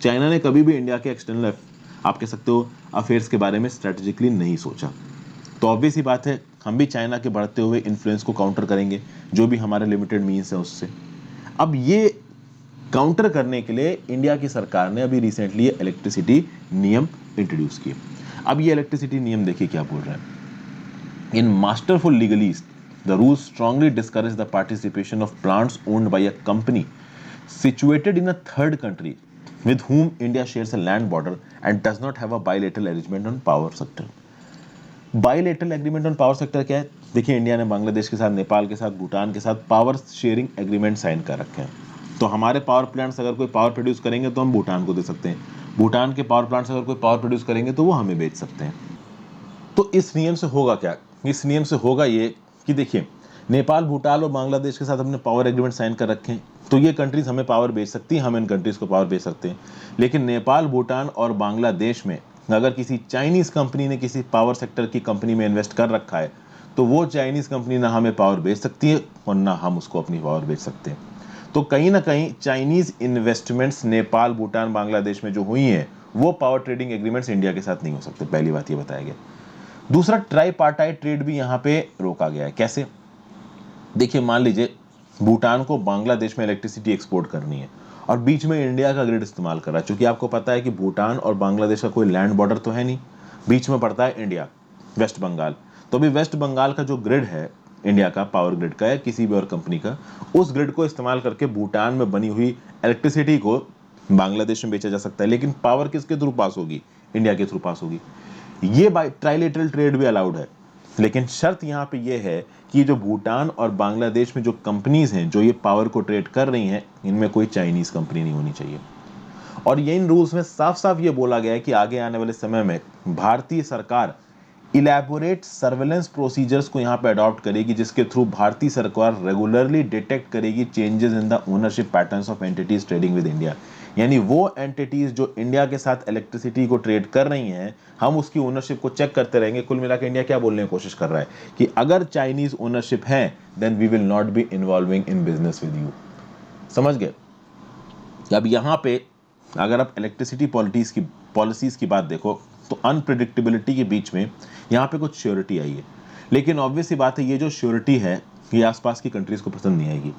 A: चाइना ने कभी भी इंडिया के एक्सटर्नल, आप कह सकते हो, अफेयर्स के बारे में स्ट्रेटेजिकली नहीं सोचा। तो ऑब्वियस ही बात है हम भी चाइना के बढ़ते हुए इन्फ्लुएंस को काउंटर करेंगे जो भी हमारे लिमिटेड मीन्स है उससे। अब ये काउंटर करने के लिए इंडिया की सरकार ने अभी रिसेंटली इलेक्ट्रिसिटी नियम इंट्रोड्यूस किए। अब ये इलेक्ट्रिसिटी नियम देखिए क्या बोल रहे हैं। In masterful legalese the rules strongly discourage the participation of plants owned by a company situated in a third country with whom India shares a land border and does not have a bilateral arrangement on power sector। Bilateral agreement on power sector क्या है? देखिए, इंडिया ने बांग्लादेश के साथ, नेपाल के साथ, भूटान के साथ पावर शेयरिंग एग्रीमेंट साइन कर रखे हैं। तो हमारे पावर प्लांट्स अगर कोई पावर प्रोड्यूस करेंगे तो हम भूटान को दे सकते हैं, भूटान के पावर प्लांट्स अगर कोई पावर प्रोड्यूस करेंगे तो वो हमें बेच सकते हैं। तो इस नियम से होगा क्या? इस नियम से होगा ये कि देखिए, नेपाल, भूटान और बांग्लादेश के साथ हमने पावर एग्रीमेंट साइन कर रखे हैं, तो ये कंट्रीज हमें पावर बेच सकती हैं, हम इन कंट्रीज को पावर बेच सकते हैं। लेकिन नेपाल, भूटान और बांग्लादेश में अगर किसी चाइनीज कंपनी ने किसी पावर सेक्टर की कंपनी में इन्वेस्ट कर रखा है तो वो चाइनीज कंपनी ना हमें पावर बेच सकती है और ना हम उसको अपनी पावर बेच सकते हैं। तो कहीं ना कहीं चाइनीज इन्वेस्टमेंट्स नेपाल, भूटान, बांग्लादेश में जो हुई हैं वो पावर ट्रेडिंग एग्रीमेंट्स इंडिया के साथ नहीं हो सकते। पहली बात ये बताया गया। दूसरा, ट्राईपार्टाइट ट्रेड भी यहाँ पे रोका गया है। कैसे? देखिए, मान लीजिए भूटान को बांग्लादेश में इलेक्ट्रिसिटी एक्सपोर्ट करनी है और बीच में इंडिया का ग्रिड इस्तेमाल कर रहा है। चूंकि आपको पता है कि भूटान और बांग्लादेश का कोई लैंड बॉर्डर तो है नहीं, बीच में पड़ता है इंडिया, वेस्ट बंगाल। तो अभी वेस्ट बंगाल का जो ग्रिड है इंडिया का, पावर ग्रिड का या किसी भी और कंपनी का, उस ग्रिड को इस्तेमाल करके भूटान में बनी हुई इलेक्ट्रिसिटी को बांग्लादेश में बेचा जा सकता है। लेकिन पावर किसके थ्रू पास होगी? इंडिया के थ्रू पास होगी। ये बाय ट्राइलेटरल ट्रेड भी अलाउड है। लेकिन शर्त यहाँ पे ये है कि जो भूटान और बांग्लादेश में जो कंपनीज हैं जो ये पावर को ट्रेड कर रही हैं, इनमें कोई चाइनीज कंपनी नहीं होनी चाहिए। और ये इन रूल्स में साफ साफ ये बोला गया है कि आगे आने वाले समय में भारतीय सरकार इलेबोरेट सर्वेलेंस प्रोसीजर्स को यहाँ पे अडॉप्ट करेगी, जिसके थ्रू भारतीय सरकार रेगुलरली डिटेक्ट करेगी changes in the ownership patterns of entities trading with India. यानी वो एंटिटीज जो इंडिया के साथ इलेक्ट्रिसिटी को ट्रेड कर रही हैं, हम उसकी ओनरशिप को चेक करते रहेंगे। कुल मिलाकर इंडिया क्या बोलने की कोशिश कर रहा है कि अगर चाइनीज ओनरशिप है then we will not be involving in business with you. समझ गए? अब यहाँ पे अगर आप इलेक्ट्रिसिटी पॉलिसीज की बात देखो तो अनप्रिडिक्टेबिलिटी के बीच में यहाँ पे कुछ श्योरिटी आई है। लेकिन ऑब्वियस ही बात है, ये जो श्योरिटी है ये आसपास की कंट्रीज को पसंद नहीं आएगी।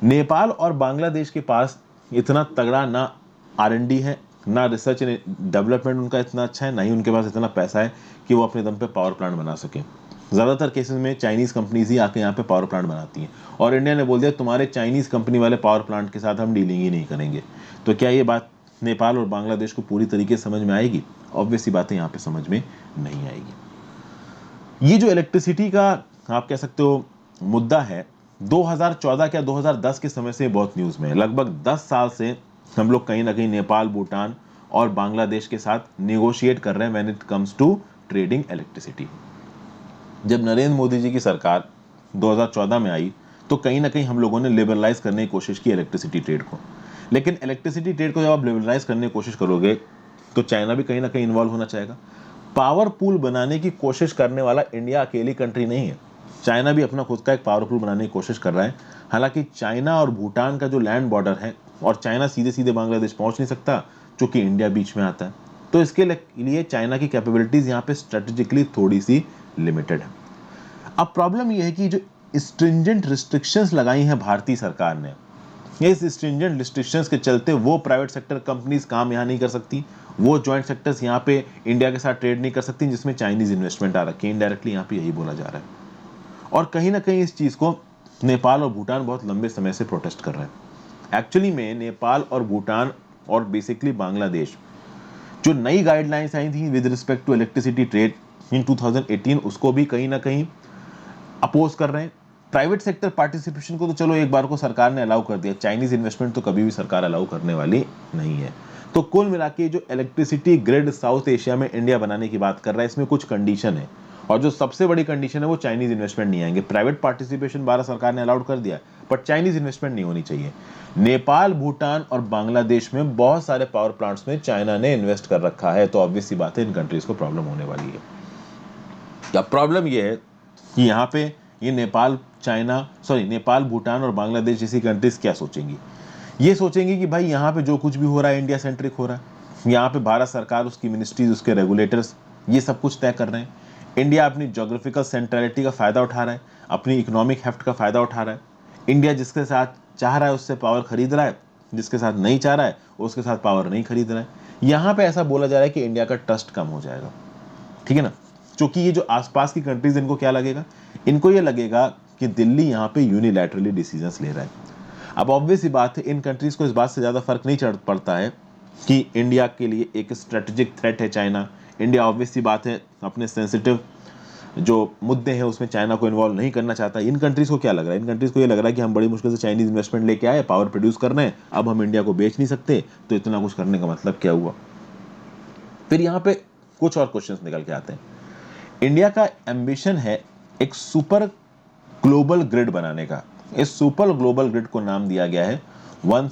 A: नेपाल और बांग्लादेश के पास इतना तगड़ा ना R&D है, ना रिसर्च एंड डेवलपमेंट उनका इतना अच्छा है, ना ही उनके पास इतना पैसा है कि वो अपने दम पे पावर प्लांट बना सके। ज़्यादातर केसेस में चाइनीज़ कंपनीज ही आके यहाँ पे पावर प्लांट बनाती हैं और इंडिया ने बोल दिया तुम्हारे चाइनीज़ कंपनी वाले पावर प्लांट के साथ हम डीलिंग ही नहीं करेंगे। तो क्या ये बात नेपाल और बांग्लादेश को पूरी तरीके से समझ में आएगी? ऑब्वियस सी बातें यहाँ पे समझ में नहीं आएगी। ये जो इलेक्ट्रिसिटी का आप कह सकते हो मुद्दा है, 2014 क्या 2010 के समय से बहुत न्यूज़ में है। लगभग 10 साल से हम लोग कहीं ना कहीं नेपाल, भूटान और बांग्लादेश के साथ नेगोशिएट कर रहे हैं when it comes to trading electricity. जब नरेंद्र मोदी जी की सरकार 2014 में आई तो कहीं ना कहीं हम लोगों ने लिबरलाइज करने की कोशिश की इलेक्ट्रिसिटी ट्रेड को। लेकिन इलेक्ट्रिसिटी ट्रेड को जब आप लिबरलाइज करने की कोशिश करोगे तो चाइना भी कहीं ना कहीं इन्वॉल्व होना चाहेगा। पावर पूल बनाने की कोशिश करने वाला इंडिया अकेली कंट्री नहीं है, चाइना भी अपना खुद का एक पावर पूल बनाने की कोशिश कर रहा है। हालांकि चाइना और भूटान का जो लैंड बॉर्डर है, और चाइना सीधे सीधे बांग्लादेश पहुंच नहीं सकता क्योंकि इंडिया बीच में आता है, तो इसके लिए चाइना की कैपेबिलिटीज यहाँ पे स्ट्रेटेजिकली थोड़ी सी लिमिटेड है। अब प्रॉब्लम यह है कि जो स्ट्रिंजेंट रिस्ट्रिक्शंस लगाई हैं भारतीय सरकार ने, इस स्ट्रिंजेंट रिस्ट्रिक्शंस के चलते वो प्राइवेट सेक्टर कंपनीज काम यहाँ नहीं कर सकती, वो जॉइंट सेक्टर्स यहाँ पे इंडिया के साथ ट्रेड नहीं कर सकती जिसमें चाइनीज इन्वेस्टमेंट आ रखी है। इनडायरेक्टली यहाँ पे यही बोला जा रहा है। और कहीं ना कहीं इस चीज को नेपाल और भूटान बहुत लंबे समय से प्रोटेस्ट कर रहे हैं। एक्चुअली में नेपाल और भूटान और बेसिकली बांग्लादेश जो नई गाइडलाइंस आई थी with respect to electricity trade in 2018, उसको भी कहीं ना कहीं अपोज कर रहे हैं। प्राइवेट सेक्टर पार्टिसिपेशन को तो चलो एक बार को सरकार ने अलाउ कर दिया, चाइनीज इन्वेस्टमेंट तो कभी भी सरकार अलाउ करने वाली नहीं है। तो कुल मिला के जो इलेक्ट्रिसिटी ग्रिड साउथ एशिया में इंडिया बनाने की बात कर रहा है, इसमें कुछ कंडीशन है, और जो सबसे बड़ी कंडीशन है वो चाइनीज इन्वेस्टमेंट नहीं आएंगे। प्राइवेट पार्टिसिपेशन भारत सरकार ने अलाउड कर दिया, बट चाइनीज इन्वेस्टमेंट नहीं होनी चाहिए। नेपाल, भूटान और बांग्लादेश में बहुत सारे पावर प्लांट्स में चाइना ने इन्वेस्ट कर रखा है, तो ऑब्वियस सी बात है इन कंट्रीज को प्रॉब्लम होने वाली है। क्या प्रॉब्लम ये है कि यहाँ पे ये नेपाल, भूटान और बांग्लादेश जैसी कंट्रीज क्या सोचेंगी? ये सोचेंगे कि भाई यहाँ पे जो कुछ भी हो रहा है इंडिया सेंट्रिक हो रहा है, यहाँ पे भारत सरकार, उसकी मिनिस्ट्रीज, उसके रेगुलेटर्स ये सब कुछ तय कर रहे हैं। इंडिया अपनी जोग्राफिकल सेंट्रलिटी का फायदा उठा रहा है, अपनी इकोनॉमिक हेफ्ट का फायदा उठा रहा है। इंडिया जिसके साथ चाह रहा है उससे पावर खरीद रहा है, जिसके साथ नहीं चाह रहा है उसके साथ पावर नहीं खरीद रहा है। यहाँ पे ऐसा बोला जा रहा है कि इंडिया का ट्रस्ट कम हो जाएगा, ठीक है ना? क्योंकि ये जो आसपास की कंट्रीज, इनको क्या लगेगा? इनको ये लगेगा कि दिल्ली यहाँ पे यूनिलैटरली डिसीजंस ले रहा है। अब ऑब्वियस ही बात है इन कंट्रीज को इस बात से ज़्यादा फर्क नहीं चढ़ पड़ता है कि इंडिया के लिए एक स्ट्रेटेजिक थ्रेट है चाइना। इंडिया ऑब्वियस सी बात है अपने सेंसिटिव जो मुद्दे हैं उसमें चाइना को इन्वॉल्व नहीं करना चाहता। इन कंट्रीज को क्या लग रहा है? इन कंट्रीज को ये लग रहा है कि हम बड़ी मुश्किल से चाइनीज इन्वेस्टमेंट लेके आए, पावर प्रोड्यूस कर रहे हैं, अब हम इंडिया को बेच नहीं सकते, तो इतना कुछ करने का मतलब क्या हुआ? फिर यहाँ पे कुछ और क्वेश्चंस निकल के आते हैं। इंडिया का एम्बिशन है एक सुपर ग्लोबल ग्रिड बनाने का। इस सुपर ग्लोबल ग्रिड को नाम दिया गया है one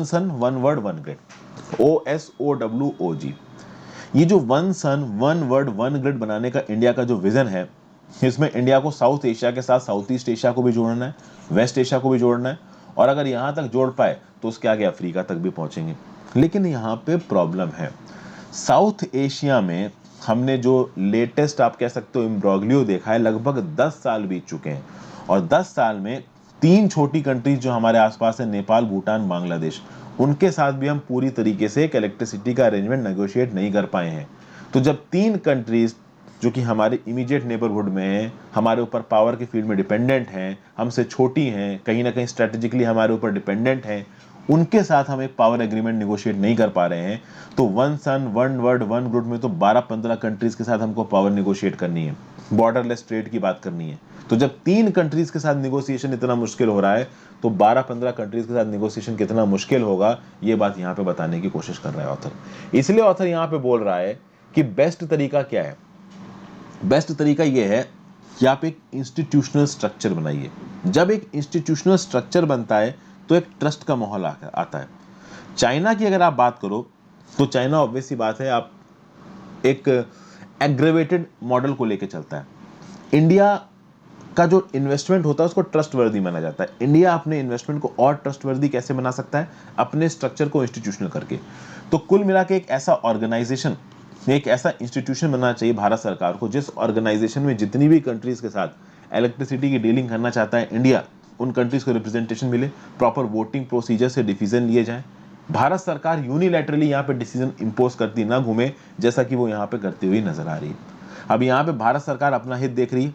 A: sun one world one grid, OSOWOG। ये जो one sun one world one grid बनाने का इंडिया का जो विजन है, इसमें इंडिया को साउथ एशिया के साथ साउथ ईस्ट एशिया को भी जोड़ना है, वेस्ट एशिया को भी जोड़ना है, और अगर यहां तक जोड़ पाए तो उसके आगे अफ्रीका तक भी पहुंचेंगे। लेकिन यहाँ पे प्रॉब्लम है, साउथ एशिया में हमने जो लेटेस्ट आप कह सकते हो इम्ब्रोग्लियो देखा है, लगभग 10 साल बीत चुके हैं, और 10 साल में 3 छोटी कंट्रीज जो हमारे आसपास है, नेपाल, भूटान, बांग्लादेश, उनके साथ भी हम पूरी तरीके से एक इलेक्ट्रिसिटी का अरेंजमेंट नेगोशिएट नहीं कर पाए हैं। तो जब 3 कंट्रीज जो कि हमारे इमीडिएट नेबरहुड में हैं, हमारे ऊपर पावर के फील्ड में डिपेंडेंट हैं, हमसे छोटी हैं, कहीं ना कहीं स्ट्रेटेजिकली हमारे ऊपर डिपेंडेंट हैं, उनके साथ हम एक पावर एग्रीमेंट निगोशिएट नहीं कर पा रहे हैं, तो one sun one world one ग्रुड में तो 12-15 कंट्रीज के साथ हमको पावर निगोशिएट करनी है, बॉर्डरलेस ट्रेड की बात करनी है। तो जब 3 कंट्रीज के साथ निगोशिएशन इतना मुश्किल हो रहा है, तो 12-15 कंट्रीज के साथ निगोशिएशन कितना मुश्किल होगा, ये बात यहाँ पे बताने की कोशिश कर रहा है ऑथर। इसलिए ऑथर यहाँ पे बोल रहा है कि बेस्ट तरीका क्या है? बेस्ट तरीका यह है कि आप एक इंस्टीट्यूशनल स्ट्रक्चर बनाइए। जब एक इंस्टीट्यूशनल स्ट्रक्चर बनता है तो एक ट्रस्ट का माहौल आता है। चाइना की अगर आप बात करो तो चाइना ऑब्वियस सी बात है, आप एक एग्रेवेटेड मॉडल को लेके चलता है। इंडिया का जो इन्वेस्टमेंट होता है उसको ट्रस्ट वर्दी माना जाता है। इंडिया अपने इन्वेस्टमेंट को और ट्रस्ट वर्दी कैसे बना सकता है? अपने स्ट्रक्चर को इंस्टीट्यूशनल करके। तो कुल मिला के एक ऐसा ऑर्गेनाइजेशन, एक ऐसा इंस्टीट्यूशन बनना चाहिए भारत सरकार को, जिस ऑर्गेनाइजेशन में जितनी भी कंट्रीज के साथ इलेक्ट्रिसिटी की डीलिंग करना चाहता है इंडिया, उन कंट्रीज को रिप्रेजेंटेशन मिले, प्रॉपर वोटिंग प्रोसीजर से डिसीजन लिए जाएं। भारत सरकार यूनिलैटरली यहाँ पे डिसीजन इंपोज करती ना घूमे, जैसा कि वो यहाँ पे करती हुई नजर आ रही है। अब यहाँ पे भारत सरकार अपना हित देख रही है,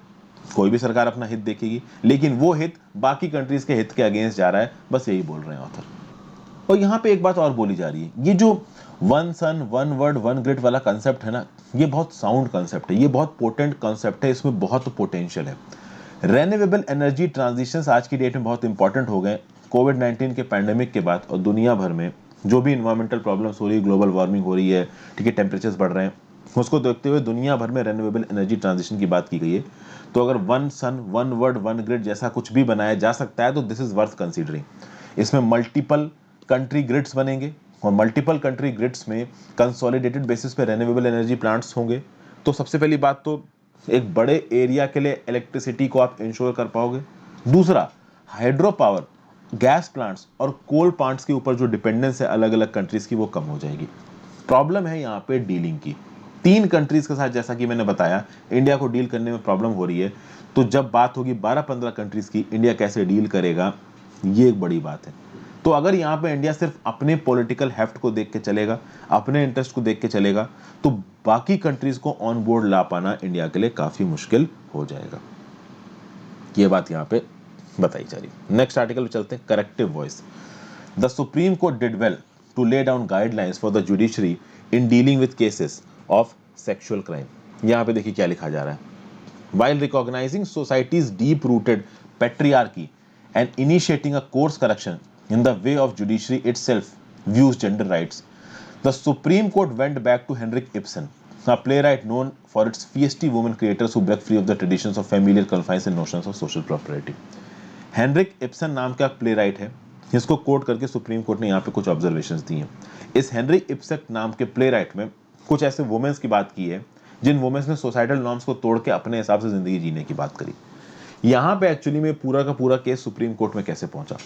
A: कोई भी सरकार अपना हित देखेगी, लेकिन वो हित बाकी कंट्रीज के हित के अगेंस्ट जा रहा है, बस यही बोल रहे हैं ऑथर। और यहाँ पे एक बात और बोली जा रही है, ये जो one sun one world one grid वाला कंसेप्ट है ना, ये बहुत साउंड कंसेप्ट है, ये बहुत पोटेंट कंसेप्ट है, इसमें बहुत पोटेंशियल है। रेन्यूएबल एनर्जी ट्रांजिशंस आज की डेट में बहुत इंपॉर्टेंट हो गए कोविड-19 के पैंडेमिक के बाद। और दुनिया भर में जो भी इन्वायरमेंटल प्रॉब्लम्स हो रही है, ग्लोबल वार्मिंग हो रही है, ठीक है, टेम्परेचर्स बढ़ रहे हैं, उसको देखते हुए दुनिया भर में रेन्यूएबल एनर्जी ट्रांजिशन की बात की गई है। तो अगर one sun one world one grid जैसा कुछ भी बनाया जा सकता है तो दिस इज वर्थ कंसीडरिंग। इसमें मल्टीपल कंट्री ग्रिड्स बनेंगे और मल्टीपल कंट्री ग्रिड्स में कंसोलिडेटेड बेसिस पे रेन्यूएबल एनर्जी प्लांट्स होंगे। तो सबसे पहली बात तो एक बड़े एरिया के लिए इलेक्ट्रिसिटी को आप इंश्योर कर पाओगे। दूसरा, हाइड्रो पावर, गैस प्लांट्स और कोल प्लांट्स के ऊपर जो डिपेंडेंस है अलग अलग कंट्रीज की वो कम हो जाएगी। प्रॉब्लम है यहाँ पे डीलिंग की। 3 कंट्रीज के साथ जैसा कि मैंने बताया इंडिया को डील करने में प्रॉब्लम हो रही है। तो जब बात होगी 12-15 कंट्रीज की, इंडिया कैसे डील करेगा, ये एक बड़ी बात है। तो अगर यहाँ पे इंडिया सिर्फ अपने पॉलिटिकल हेफ्ट को देख के चलेगा, अपने इंटरेस्ट को देख के चलेगा, तो बाकी कंट्रीज को ऑन बोर्ड ला पाना इंडिया के लिए काफी मुश्किल हो जाएगा। ये बात यहाँ पे बताई जा रही। नेक्स्ट आर्टिकल पे चलते हैं, corrective voice. The supreme court did well to lay down guidelines for the judiciary in dealing with cases of sexual crime. यहाँ पे देखिए क्या लिखा जा रहा है। While recognizing society's deep-rooted patriarchy and initiating a course correction in the way of judiciary itself views gender rights, the Supreme Court went back to Henrik Ibsen, a playwright known for its feisty woman creators who break free of the traditions of familiar confines and notions of social propriety. Henrik Ibsen नाम का प्लेराइट है, इसको कोट करके सुप्रीम कोर्ट ने यहाँ पे कुछ ऑब्जर्वेशंस दी हैं। इस हेनरिक इब्सन नाम के प्लेराइट में कुछ ऐसे वुमेन्स की बात की है जिन वुमेन्स ने सोसाइटल नॉर्म्स को तोड़ के अपने हिसाब से जिंदगी जीने की बात करी। यहाँ पे एक्चुअली में पूरा का पूरा केस सुप्रीम कोर्ट में कैसे पहुंचा।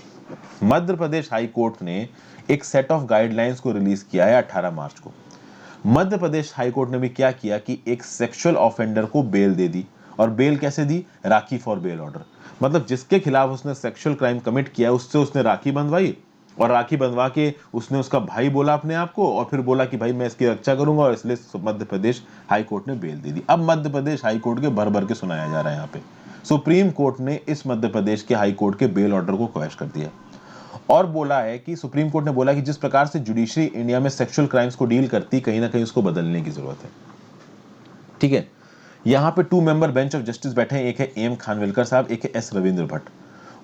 A: मध्य प्रदेश हाई कोर्ट ने एक सेट ऑफ गाइडलाइंस को रिलीज किया है 18 मार्च को। मध्य प्रदेश हाई कोर्ट ने भी क्या किया कि एक सेक्सुअल ऑफेंडर को बेल दे दी। और बेल कैसे दी? राखी फॉर बेल ऑर्डर। मतलब जिसके खिलाफ उसने सेक्सुअल क्राइम कमिट किया उससे उसने राखी बंधवाई और राखी बंधवा के उसने उसका भाई बोला अपने आप को और फिर बोला कि भाई मैं इसकी रक्षा करूंगा और इसलिए मध्य प्रदेश हाई कोर्ट ने बेल दे दी। अब मध्य प्रदेश हाई कोर्ट के भर भर के सुनाया जा रहा है। यहाँ पे सुप्रीम कोर्ट ने इस मध्य प्रदेश के हाई कोर्ट के बेल ऑर्डर को क्वैश कर दिया और बोला है कि सुप्रीम कोर्ट ने बोला कि जिस प्रकार से जुडिशरी इंडिया में सेक्सुअल क्राइम्स को डील करती कहीं ना कहीं उसको बदलने की जरूरत है। ठीक है, यहाँ पे 2 मेंबर बेंच ऑफ जस्टिस बैठे हैं, एक है एम खानविलकर साहब, एक है एस रविंद्र भट्ट।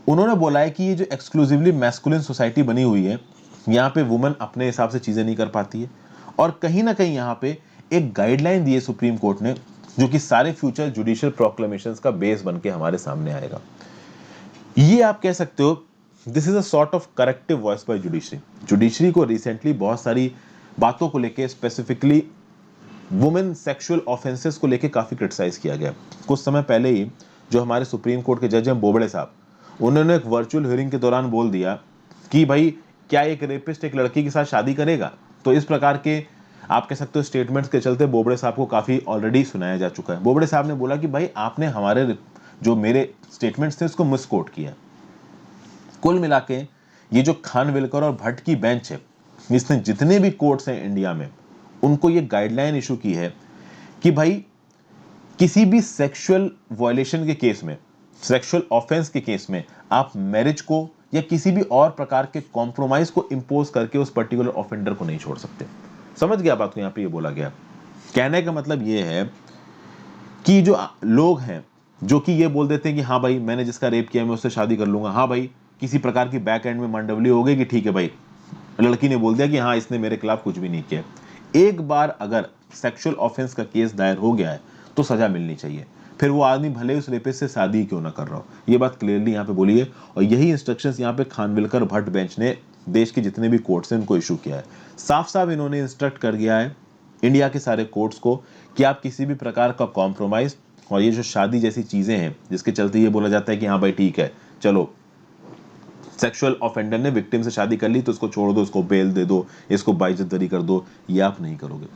A: उन्होंने बोला है कि ये जो एक्सक्लूसिवली मैस्कुलिन सोसाइटी बनी हुई है यहाँ पे वुमन अपने हिसाब से चीजें नहीं कर पाती है और कहीं ना कहीं यहाँ पे एक गाइडलाइन दी है सुप्रीम कोर्ट ने जो कि सारे फ्यूचर जुडिशियल प्रोक्लेमेशंस का बेस बन के हमारे सामने आएगा। ये आप कह सकते हो this is a sort of corrective voice bye judiciary. Judiciary को रिसेंटली बहुत सारी बातों को लेके स्पेसिफिकली वुमेन सेक्सुअल ऑफेंसेस को लेके काफी क्रिटिसाइज किया गया। कुछ समय पहले ही जो हमारे सुप्रीम कोर्ट के जज हैं बोबड़े साहब, उन्होंने एक वर्चुअल हियरिंग के दौरान बोल दिया कि भाई क्या एक रेपिस्ट एक लड़की के साथ शादी करेगा। तो इस प्रकार के आप कह सकते हो स्टेटमेंट्स के चलते बोबड़े साहब को काफी ऑलरेडी सुनाया जा चुका है। बोबड़े साहब ने बोला कि भाई आपने हमारे जो मेरे स्टेटमेंट्स थे उसको मिसकोट किया। कुल मिला के ये जो खानविलकर और भट्ट की बेंच है इसने जितने भी कोर्ट्स हैं इंडिया में उनको ये गाइडलाइन इशू की है कि भाई किसी भी सेक्सुअल वायलेशन के केस में, सेक्सुअल ऑफेंस के केस में आप मैरिज को या किसी भी और प्रकार के कॉम्प्रोमाइज को इंपोज करके उस पर्टिकुलर ऑफेंडर को नहीं छोड़ सकते। समझ गया बात को? यहाँ पे ये बोला गया। कहने का मतलब ये है कि जो लोग हैं जो कि ये बोल देते हैं कि हाँ भाई मैंने जिसका रेप किया मैं उससे शादी कर लूंगा, हाँ भाई किसी प्रकार की बैक एंड में मंडवली हो गई कि ठीक है भाई लड़की ने बोल दिया कि हाँ इसने मेरे खिलाफ कुछ भी नहीं किया। एक बार अगर सेक्सुअल ऑफेंस का केस दायर हो गया है तो सजा मिलनी चाहिए, फिर वो आदमी भले उस रेपिस्ट से शादी ही क्यों ना कर रहा हो। ये बात क्लियरली यहाँ पे बोली है और यही इंस्ट्रक्शंस यहाँ पे खानविलकर भट्ट बेंच ने देश के जितने भी कोर्ट्स हैं उनको इशू किया है। साफ साफ इन्होंने इंस्ट्रक्ट कर दिया है इंडिया के सारे कोर्ट्स को कि आप किसी भी प्रकार का कॉम्प्रोमाइज और ये जो शादी जैसी चीजें हैं जिसके चलते ये बोला जाता है कि हाँ भाई ठीक है चलो सेक्सुअल ऑफेंडर ने विक्टिम से शादी कर ली तो उसको छोड़ दो, उसको बेल दे दो, इसको बाइज्जतबरी कर दो, ये आप नहीं करोगे।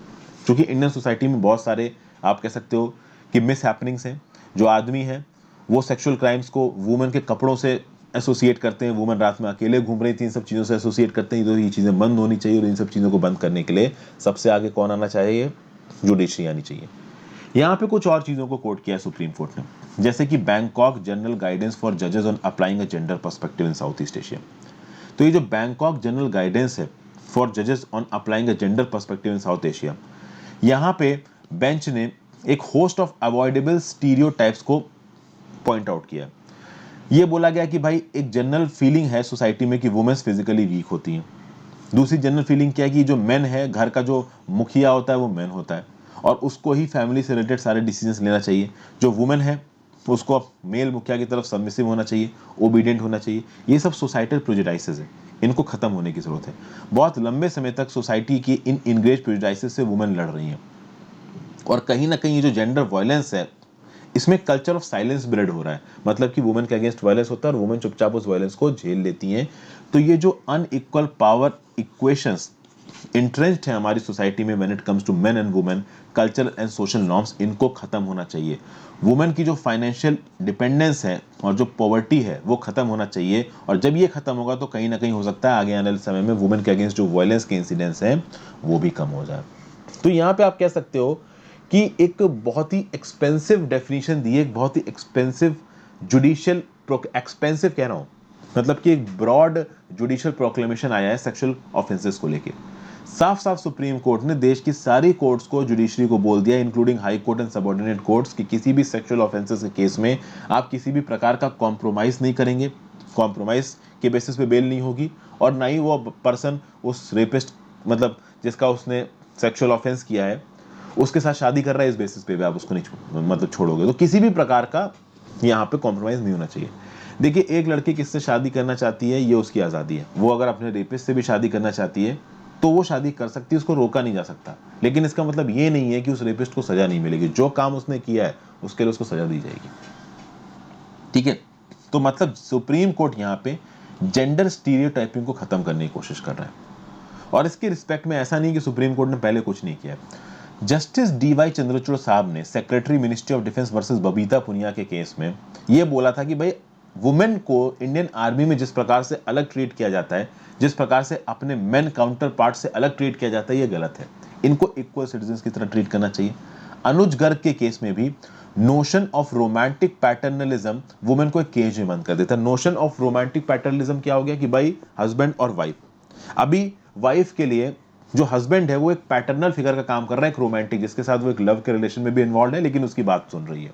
A: क्योंकि इंडियन सोसाइटी में बहुत सारे आप कह सकते हो कि मिस हैपनिंग्स हैं। जो आदमी है वो सेक्सुअल क्राइम्स को वुमेन के कपड़ों से एसोसिएट करते हैं, वुमेन रात में अकेले घूम रही थी, इन सब चीज़ों से एसोसिएट करते हैं। तो ये चीज़ें बंद होनी चाहिए और इन सब चीज़ों को बंद करने के लिए सबसे आगे कौन आना चाहिए? जुडिशरी आनी चाहिए। यहाँ पे कुछ और चीज़ों को कोट किया है सुप्रीम कोर्ट ने, जैसे कि बैंकॉक जनरल गाइडेंस फॉर जजेस on applying a gender perspective in south east Asia. तो ये जो बैंकॉक जनरल गाइडेंस है फॉर जजेस on applying a gender perspective in south Asia, यहाँ पे बेंच ने एक होस्ट ऑफ अवॉइडेबल स्टीरियोटाइप्स को पॉइंट आउट किया। ये बोला गया कि भाई एक जनरल फीलिंग है सोसाइटी में कि वुमेन्स फिजिकली वीक होती हैं। दूसरी जनरल फीलिंग क्या है कि जो मेन है घर का जो मुखिया होता है वो मेन होता है। और उसको ही फैमिली से रिलेटेड सारे डिसीजंस लेना चाहिए। जो वुमेन है उसको मेल मुखिया की तरफ सबमिसिव होना चाहिए, ओबीडियंट होना चाहिए। ये सब सोसाइटल प्रेजुडाइसेस है, इनको खत्म होने की जरूरत है। बहुत लंबे समय तक सोसाइटी की इन इनग्रेज प्रेजुडाइसेस से वुमेन लड़ रही हैं, और कहीं ना कहीं ये जो जेंडर वायलेंस है इसमें कल्चर ऑफ साइलेंस ब्रेड हो रहा है। मतलब कि वुमेन के अगेंस्ट वायलेंस होता है और वुमेन चुपचाप उस वायलेंस को झेल लेती हैं। तो ये जो अनइक्वल पावर इक्वेशंस इंट्रेंस्ड है हमारी सोसाइटी में when it comes to men and women, cultural and social norms, इनको खत्म होना चाहिए। वुमेन की जो फाइनेंशियल डिपेंडेंस है और जो पॉवर्टी है वो खत्म होना चाहिए। और जब ये खत्म होगा तो कहीं ना कहीं हो सकता है आगे आने वाले समय में वुमेन के अगेंस्ट जो वायलेंस के इंसिडेंट्स हैं वो भी कम हो जाए। तो यहाँ पे आप कह सकते हो कि एक बहुत ही एक्सपेंसिव डेफिनेशन दी है, एक बहुत ही एक्सपेंसिव जुडिशियल, एक्सपेंसिव कह रहा हूँ, मतलब कि एक ब्रॉड जुडिशियल प्रोक्लेमेशन आया है सेक्सुअल ऑफेंसेस को लेके। साफ साफ सुप्रीम कोर्ट ने देश की सारी कोर्ट्स को, जुडिशरी को बोल दिया, including high court and subordinate courts, कि किसी भी सेक्सुअल ऑफेंसेस के केस में आप किसी भी प्रकार का कॉम्प्रोमाइज नहीं करेंगे, कॉम्प्रोमाइज के बेसिस पे बेल नहीं होगी, और ना ही वो पर्सन उस रेपिस्ट, मतलब जिसका उसने सेक्सुअल ऑफेंस किया है, उसके साथ शादी कर रहा है, इस बेसिस पे भी आप उसको नहीं मतलब छोड़ोगे। तो किसी भी प्रकार का यहाँ पे कॉम्प्रोमाइज नहीं होना चाहिए। देखिए, एक लड़की किससे शादी करना चाहती है ये उसकी आज़ादी है, वो अगर अपने रेपिस्ट से भी शादी करना चाहती है तो वो शादी कर सकती है, उसको रोका नहीं जा सकता। लेकिन इसका मतलब ये नहीं है कि उस रेपिस्ट को सजा नहीं मिलेगी, जो काम उसने किया है उसके लिए उसको सजा दी जाएगी। ठीक है, तो मतलब सुप्रीम कोर्ट यहाँ पे जेंडर स्टीरियोटाइपिंग को खत्म करने की कोशिश कर रहा है। और इसके रिस्पेक्ट में ऐसा नहीं कि सुप्रीम कोर्ट ने पहले कुछ नहीं किया। जस्टिस डीवाई चंद्रचूड़ साहब ने secretary ministry of defence versus Babita Punia के केस में यह बोला था कि भाई वुमेन को इंडियन आर्मी में जिस प्रकार से अलग ट्रीट किया जाता है, जिस प्रकार से अपने मेन काउंटर पार्ट से अलग ट्रीट किया जाता है, ये गलत है। इनको इक्वल सिटीजन्स की तरह ट्रीट करना चाहिए। अनुज गर्ग के केस में भी नोशन ऑफ रोमांटिक पैटर्नलिज्म वुमेन को एक केज में बंद कर देता है। नोशन ऑफ रोमांटिक पैटर्नलिज्म क्या हो गया कि भाई हस्बैंड और वाइफ, अभी वाइफ के लिए जो हस्बैंड है वो एक पैटर्नल फिगर का काम कर रहा है, एक रोमांटिक, जिसके साथ वो एक लव के रिलेशन में भी इन्वॉल्व है, लेकिन उसकी बात सुन रही है।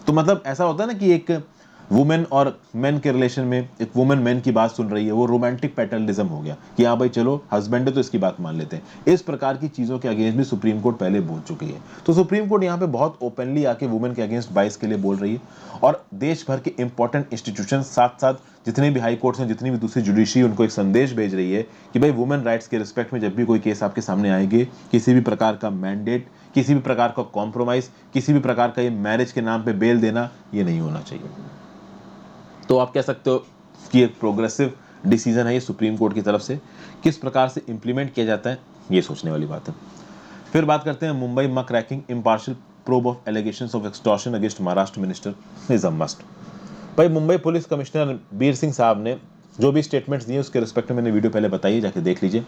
A: तो मतलब ऐसा होता है ना कि एक वुमेन और मेन के रिलेशन में एक वुमेन मैन की बात सुन रही है, वो रोमांटिक पैटर्नलिज्म हो गया कि हाँ भाई चलो हस्बैंड है तो इसकी बात मान लेते हैं। इस प्रकार की चीजों के अगेंस्ट भी सुप्रीम कोर्ट पहले बोल चुकी है। तो सुप्रीम कोर्ट यहाँ पे बहुत ओपनली आके वुमेन के अगेंस्ट बाइस के लिए बोल रही है, और देश भर के इंपॉर्टेंट इंस्टीट्यूशन, साथ साथ जितने भी हाई कोर्ट्स हैं, जितनी भी दूसरी जुडिशरी, उनको एक संदेश भेज रही है कि भाई वुमेन राइट्स के रिस्पेक्ट में जब भी कोई केस आपके सामने आएंगे, किसी भी प्रकार का मैंडेट, किसी भी प्रकार का कॉम्प्रोमाइज, किसी भी प्रकार का ये मैरिज के नाम पे बेल देना, ये नहीं होना चाहिए। तो आप कह सकते हो कि एक प्रोग्रेसिव डिसीजन है ये सुप्रीम कोर्ट की तरफ से। किस प्रकार से इंप्लीमेंट किया जाता है ये सोचने वाली बात है। फिर बात करते हैं मुंबई मक ranking impartial probe of allegations of extortion against Maharashtra minister is a must. भाई मुंबई पुलिस कमिश्नर बीर सिंह साहब ने जो भी स्टेटमेंट्स दिए उसके रिस्पेक्ट में मैंने वीडियो पहले बताई, जाके देख लीजिए।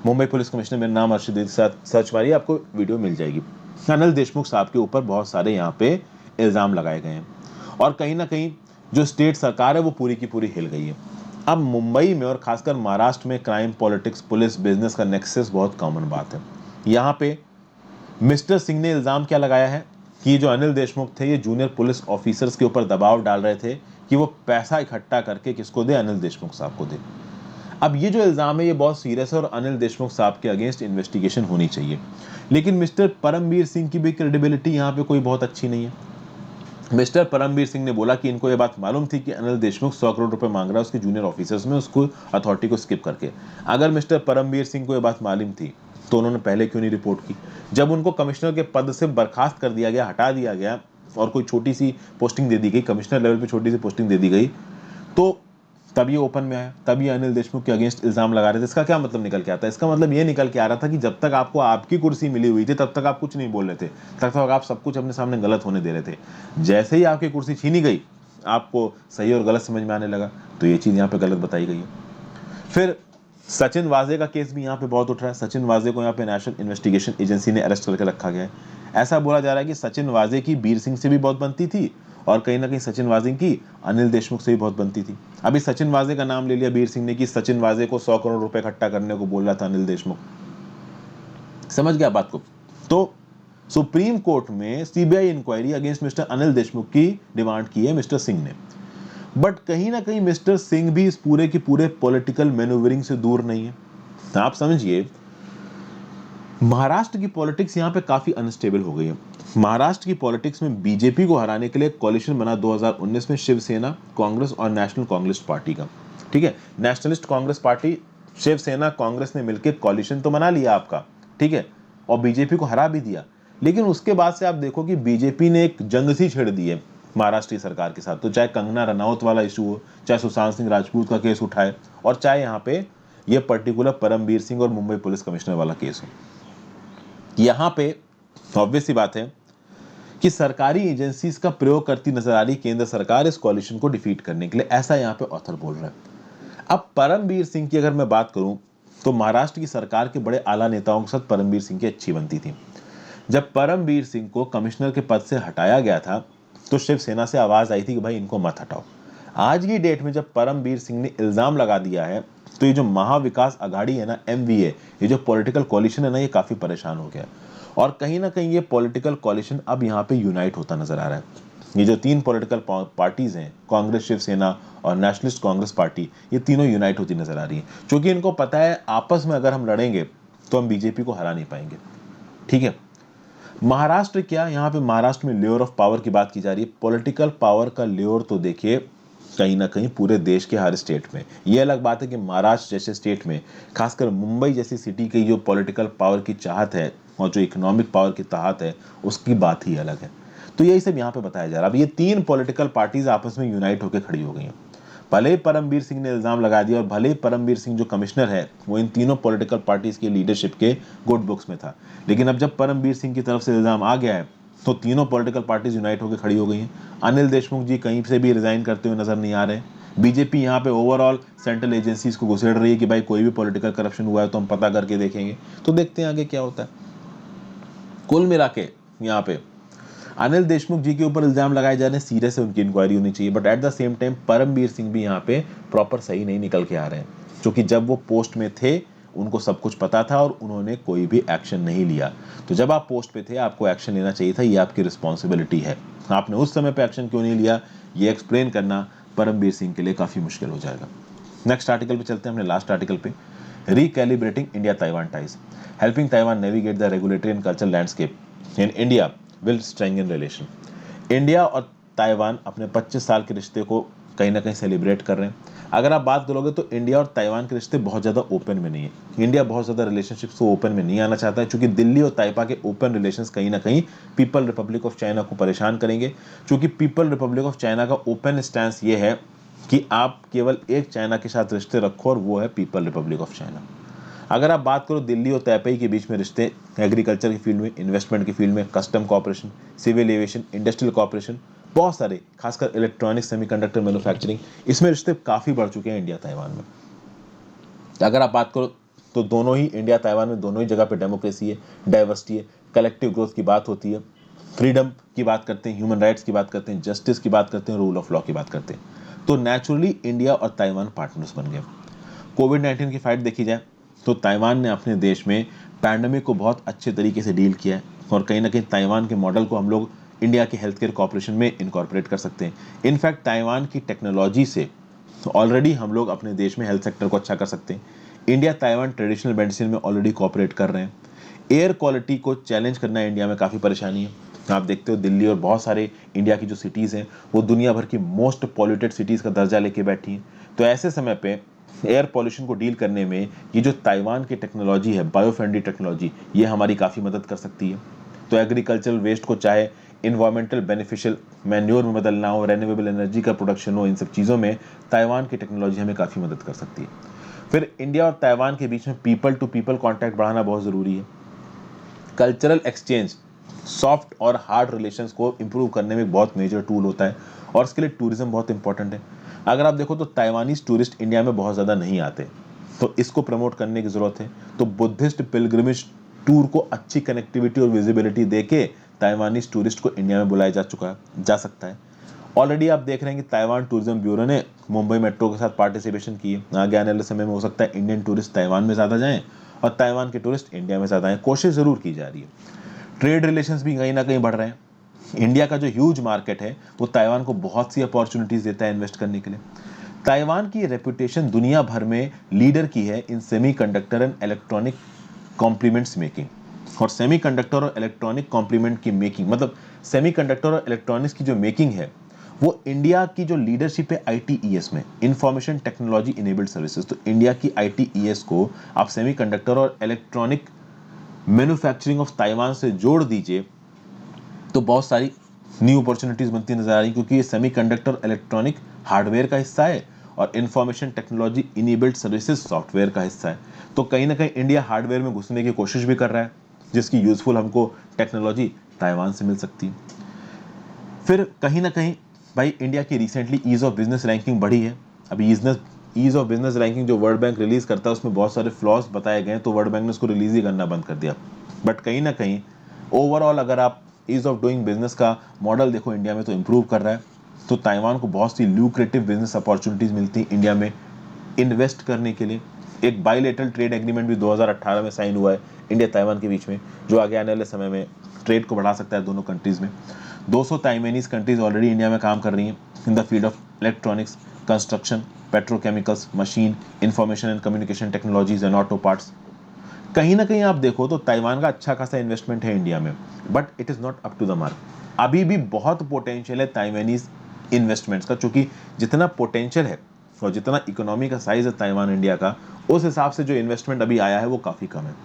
A: मुंबई पुलिस कमिश्नर, मेरा नाम अर्षद के साथ सर्च मारिए, आपको वीडियो मिल जाएगी। अनिल देशमुख साहब के ऊपर बहुत सारे यहाँ पे इल्जाम लगाए गए हैं, और कहीं ना कहीं जो स्टेट सरकार है वो पूरी की पूरी हिल गई है। अब मुंबई में और खासकर महाराष्ट्र में क्राइम, पॉलिटिक्स, पुलिस, बिजनेस का नेक्सस बहुत कॉमन बात है। यहाँ पे मिस्टर सिंह ने इल्जाम क्या लगाया है कि जो अनिल देशमुख थे ये जूनियर पुलिस ऑफिसर्स के ऊपर दबाव डाल रहे थे कि वो पैसा इकट्ठा करके किसको दे, अनिल देशमुख साहब को दे। अब ये जो इल्जाम है ये बहुत सीरियस है और अनिल देशमुख साहब के अगेंस्ट इन्वेस्टिगेशन होनी चाहिए। लेकिन मिस्टर परमवीर सिंह की भी क्रेडिबिलिटी यहाँ पे कोई बहुत अच्छी नहीं है। मिस्टर परमवीर सिंह ने बोला कि इनको ये बात मालूम थी कि अनिल देशमुख 100 करोड़ रुपए मांग रहा है उसके जूनियर ऑफिसर्स में, उसको अथॉरिटी को स्किप करके। अगर मिस्टर परमवीर सिंह को ये बात मालूम थी तो उन्होंने पहले क्यों नहीं रिपोर्ट की? जब उनको कमिश्नर के पद से बर्खास्त कर दिया गया, हटा दिया गया, और कोई छोटी सी पोस्टिंग दे दी गई, कमिश्नर लेवल पे छोटी सी पोस्टिंग दे दी गई, तो तब ये ओपन में आया, तब ये अनिल देशमुख के अगेंस्ट इल्जाम लगा रहे थे। इसका क्या मतलब निकल के आता है? इसका मतलब ये निकल के आ रहा था कि जब तक आपको आपकी कुर्सी मिली हुई थी तब तक आप कुछ नहीं बोल रहे थे, तब तक आप सब कुछ अपने सामने गलत होने दे रहे थे। जैसे ही आपकी कुर्सी छीनी गई आपको सही और गलत समझ में आने लगा, तो ये चीज यहाँ पे गलत बताई गई है। फिर सचिन वाजे का केस भी यहाँ पे बहुत उठ रहा है। सचिन वाजे को यहाँ पे नेशनल इन्वेस्टिगेशन एजेंसी ने अरेस्ट करके रखा गया है। ऐसा बोला जा रहा है कि सचिन वाजे की बीर सिंह से भी बहुत बनती थी, और कहीं ना कहीं सचिन वाजे की अनिल देशमुख से भी बहुत बनती थी। अभी सचिन वाजे का नाम ले लिया बीर सिंह ने कि सचिन वाजे को 100 करोड़ रुपए इकट्ठा करने को बोल रहा था अनिल देशमुख। समझ गया बात को? तो सुप्रीम कोर्ट में CBI inquiry against mister Anil Deshmukh की डिमांड की है मिस्टर सिंह ने। बट कहीं ना कहीं मिस्टर सिंह भी इस पूरे के पूरे पॉलिटिकल मैनूवरिंग से दूर नहीं है। आप समझिए, महाराष्ट्र की पॉलिटिक्स यहाँ पे काफी अनस्टेबल हो गई है। महाराष्ट्र की पॉलिटिक्स में बीजेपी को हराने के लिए कॉलिशन बना 2019 में शिवसेना, कांग्रेस और नेशनल कांग्रेस पार्टी का। ठीक है, नेशनलिस्ट कांग्रेस पार्टी, शिवसेना, कांग्रेस ने मिलकर कॉलिशन तो बना लिया आपका, ठीक है, और बीजेपी को हरा भी दिया। लेकिन उसके बाद से आप देखो कि बीजेपी ने एक जंग सी छेड़ दी है महाराष्ट्र की सरकार के साथ। तो चाहे कंगना रनौत वाला इशू हो, चाहे सुशांत सिंह राजपूत का केस उठाए, और चाहे यहाँ पे ये पर्टिकुलर परमबीर सिंह और मुंबई पुलिस कमिश्नर वाला केस हो, यहाँ पे ऑब्वियस सी बात है कि सरकारी एजेंसीज का प्रयोग करती नजर आ रही केंद्र सरकार इस कॉलिशन को डिफीट करने के लिए, ऐसा यहाँ पे ऑथर बोल रहा है। अब परमबीर सिंह की अगर मैं बात करूं तो महाराष्ट्र की सरकार के बड़े आला नेताओं के साथ परमबीर सिंह की अच्छी बनती थी। जब परमबीर सिंह को कमिश्नर के पद से हटाया गया था तो शिवसेना से आवाज आई थी कि भाई इनको मत हटाओ। आज की डेट में जब परमबीर सिंह ने इल्जाम लगा दिया है तो ये जो महाविकास अघाड़ी है ना, एमवीए, ये जो पॉलिटिकल कॉलिशन है ना, ये काफी परेशान हो गया। और कहीं ना कहीं ये पॉलिटिकल कॉलिशन अब यहाँ पे यूनाइट होता नजर आ रहा है। ये जो तीन पॉलिटिकल पार्टीज हैं, कांग्रेस, शिवसेना और नेशनलिस्ट कांग्रेस पार्टी, ये तीनों यूनाइट होती नजर आ रही है, क्योंकि इनको पता है आपस में अगर हम लड़ेंगे तो हम बीजेपी को हरा नहीं पाएंगे। ठीक है, महाराष्ट्र क्या, यहाँ पे महाराष्ट्र में लेयर ऑफ पावर की बात की जा रही है। पॉलिटिकल पावर का लेयर तो देखिए कहीं ना कहीं पूरे देश के हर स्टेट में। ये अलग बात है कि महाराष्ट्र जैसे स्टेट में, खासकर मुंबई जैसी सिटी की जो पॉलिटिकल पावर की चाहत है और जो इकोनॉमिक पावर की चाहत है, उसकी बात ही अलग है। तो यही सब यहाँ पे बताया जा रहा है। अब ये तीन पॉलिटिकल पार्टीज आपस में यूनाइट होकर खड़ी हो गई हैं। भले ही परमबीर सिंह ने इल्जाम लगा दिया और भले ही परमबीर सिंह जो कमिश्नर है वो इन तीनों पॉलिटिकल पार्टीज के लीडरशिप के गुड बुक्स में था, लेकिन अब जब परमबीर सिंह की तरफ से इल्जाम आ गया है तो तीनों पॉलिटिकल पार्टीज यूनाइट होकर खड़ी हो गई हैं। अनिल देशमुख जी कहीं से भी रिजाइन करते हुए नजर नहीं आ रहे। बीजेपी यहाँ पे ओवरऑल सेंट्रल एजेंसीज को घुसेड़ रही है कि भाई कोई भी पॉलिटिकल करप्शन हुआ है तो हम पता करके देखेंगे। तो देखते हैं आगे क्या होता है। कुल मिला के यहाँ पे अनिल देशमुख जी के ऊपर इल्जाम लगाए जा रहे हैं, सीरियस है, उनकी इंक्वायरी होनी चाहिए। But at the same time Parambir Singh भी यहाँ पे प्रॉपर सही नहीं निकल के आ रहे हैं, क्योंकि जब वो पोस्ट में थे उनको सब कुछ पता था और उन्होंने कोई भी एक्शन नहीं लिया। तो जब आप पोस्ट पे थे आपको एक्शन लेना चाहिए था, ये आपकी रिस्पॉन्सिबिलिटी है। आपने उस समय पे एक्शन क्यों नहीं लिया, ये एक्सप्लेन करना परमबीर सिंह के लिए काफी मुश्किल हो जाएगा। नेक्स्ट आर्टिकल पे चलते हैं, अपने लास्ट आर्टिकल पे, recalibrating India Taiwan ties, helping Taiwan navigate the regulatory and cultural landscape in India will strengthen relation। India और ताइवान अपने 25 साल के रिश्ते को कहीं ना कहीं सेलिब्रेट कर रहे हैं। अगर आप बात करोगे तो इंडिया और ताइवान के रिश्ते बहुत ज़्यादा ओपन में नहीं है। इंडिया बहुत ज़्यादा रिलेशनशिप्स को ओपन में नहीं आना चाहता है, क्योंकि दिल्ली और ताइपा के ओपन रिलेशंस कहीं ना कहीं पीपल रिपब्लिक ऑफ चाइना को परेशान करेंगे, क्योंकि पीपल रिपब्लिक ऑफ चाइना का ओपन स्टैंस ये है कि आप केवल एक चाइना के साथ रिश्ते रखो और वो है पीपल रिपब्लिक ऑफ चाइना। अगर आप बात करो दिल्ली और ताइपेई के बीच में रिश्ते, एग्रीकल्चर की फील्ड में, इन्वेस्टमेंट की फील्ड में, custom cooperation, civil aviation, industrial cooperation, बहुत सारे, खासकर इलेक्ट्रॉनिक्स, सेमीकंडक्टर मैन्युफैक्चरिंग, इसमें रिश्ते काफ़ी बढ़ चुके हैं इंडिया ताइवान में। अगर आप बात करो तो दोनों ही इंडिया ताइवान में दोनों ही जगह पे डेमोक्रेसी है, डाइवर्सिटी है, कलेक्टिव ग्रोथ की बात होती है, फ्रीडम की बात करते हैं, ह्यूमन राइट्स की बात करते हैं, जस्टिस की बात करते हैं, रूल ऑफ लॉ की बात करते हैं। तो नेचुरली इंडिया और ताइवान पार्टनर्स बन गए। कोविड-19 की फाइट देखी जाए तो ताइवान ने अपने देश में पैंडेमिक को बहुत अच्छे तरीके से डील किया है, और कहीं ना कहीं ताइवान के मॉडल को हम लोग इंडिया के हेल्थ केयर कॉर्पोरेशन में इनकॉर्पोरेट कर सकते हैं। इनफैक्ट ताइवान की टेक्नोलॉजी से ऑलरेडी हम लोग अपने देश में हेल्थ सेक्टर को अच्छा कर सकते हैं। इंडिया ताइवान ट्रेडिशनल मेडिसिन में ऑलरेडी कॉपरेट कर रहे हैं। एयर क्वालिटी को चैलेंज करना इंडिया में काफ़ी परेशानी है। आप देखते हो दिल्ली और बहुत सारे इंडिया की जो सिटीज़ हैं वो दुनिया भर की मोस्ट पॉल्यूटेड सिटीज़ का दर्जा लेके बैठी हैं। तो ऐसे समय पे एयर पॉल्यूशन को डील करने में ये जो ताइवान की टेक्नोलॉजी है, बायो फ्रेंडली टेक्नोलॉजी, ये हमारी काफ़ी मदद कर सकती है। तो एग्रीकल्चरल वेस्ट को चाहे इन्वायरमेंटल बेनिफिशियल मैन्योर में बदलना हो, रेन्यूएबल एनर्जी का प्रोडक्शन हो, इन सब चीज़ों में ताइवान की टेक्नोलॉजी हमें काफ़ी मदद कर सकती है। फिर इंडिया और ताइवान के बीच में पीपल टू पीपल कॉन्टैक्ट बढ़ाना बहुत ज़रूरी है। कल्चरल एक्सचेंज सॉफ्ट और हार्ड रिलेशंस को इंप्रूव करने में बहुत मेजर टूल होता है, और इसके लिए टूरिज्म बहुत इंपॉर्टेंट है। अगर आप देखो तो ताइवानीज टूरिस्ट इंडिया में बहुत ज़्यादा नहीं आते, तो इसको प्रमोट करने की ज़रूरत है। तो बुद्धिस्ट पिलग्रिमेज टूर को अच्छी कनेक्टिविटी और विजिबिलिटी देके ताइवानीज टूरिस्ट को इंडिया में बुलाया जा सकता है। ऑलरेडी आप देख रहे हैं कि ताइवान टूरिज्म ब्यूरो ने मुंबई मेट्रो के साथ पार्टिसिपेशन की है। आगे आने वाले समय में हो सकता है इंडियन टूरिस्ट ताइवान में ज़्यादा जाएं और ताइवान के टूरिस्ट इंडिया में ज़्यादा आएँ। कोशिश ज़रूर की जा रही है। ट्रेड रिलेशंस भी कहीं ना कहीं बढ़ रहे हैं। इंडिया का जो ह्यूज मार्केट है वो ताइवान को बहुत सी अपॉर्चुनिटीज़ देता है इन्वेस्ट करने के लिए। ताइवान की रेपुटेशन दुनिया भर में लीडर की है in semiconductor and electronic complements making. और सेमीकंडक्टर और इलेक्ट्रॉनिक कॉम्प्लीमेंट की मेकिंग, मतलब सेमीकंडक्टर और इलेक्ट्रॉनिक्स की जो मेकिंग है वो इंडिया की जो लीडरशिप है आईटीईएस में, इंफॉर्मेशन टेक्नोलॉजी इनेबल्ड सर्विसेज, तो इंडिया की आईटीईएस को आप सेमीकंडक्टर और इलेक्ट्रॉनिक मैन्युफैक्चरिंग ऑफ ताइवान से जोड़ दीजिए तो बहुत सारी न्यू अपॉर्चुनिटीज बनती नजर आ रही, क्योंकि ये सेमीकंडक्टर इलेक्ट्रॉनिक हार्डवेयर का हिस्सा है और information technology enabled services software का हिस्सा है। तो कहीं ना कहीं इंडिया हार्डवेयर में घुसने की कोशिश भी कर रहा है, जिसकी यूजफुल हमको टेक्नोलॉजी ताइवान से मिल सकती है। फिर कहीं ना कहीं भाई इंडिया की recently ease of business ranking बढ़ी है। अभी ईज ऑफ बिजनेस रैंकिंग जो वर्ल्ड बैंक रिलीज करता है उसमें बहुत सारे फ्लॉज बताए गए, तो वर्ल्ड बैंक ने उसको रिलीज ही करना बंद कर दिया। बट कहीं ना कहीं ओवरऑल अगर आप ईज ऑफ डूइंग बिजनेस का मॉडल देखो इंडिया में तो इंप्रूव कर रहा है। तो ताइवान को बहुत सी ल्यूक्रेटिव बिजनेस अपॉर्चुनिटीज मिलती हैं इंडिया में इन्वेस्ट करने के लिए। एक बायलेटरल ट्रेड एग्रीमेंट भी 2018 में साइन हुआ है इंडिया ताइवान के बीच में, जो आगे आने वाले समय में ट्रेड को बढ़ा सकता है दोनों कंट्रीज में। 200 ताइवानीज कंट्रीज ऑलरेडी इंडिया में काम कर रही हैं in the field of electronics, construction, petrochemicals, machine, information and communication technologies and auto parts. कहीं ना कहीं आप देखो तो ताइवान का अच्छा खासा इन्वेस्टमेंट है इंडिया में, but it is not up to the mark. अभी भी बहुत पोटेंशियल है ताइवानीज इन्वेस्टमेंट्स का, क्योंकि जितना पोटेंशियल है और जितना इकोनॉमी का साइज है ताइवान इंडिया का, उस हिसाब से जो इन्वेस्टमेंट अभी आया है वो काफी कम है।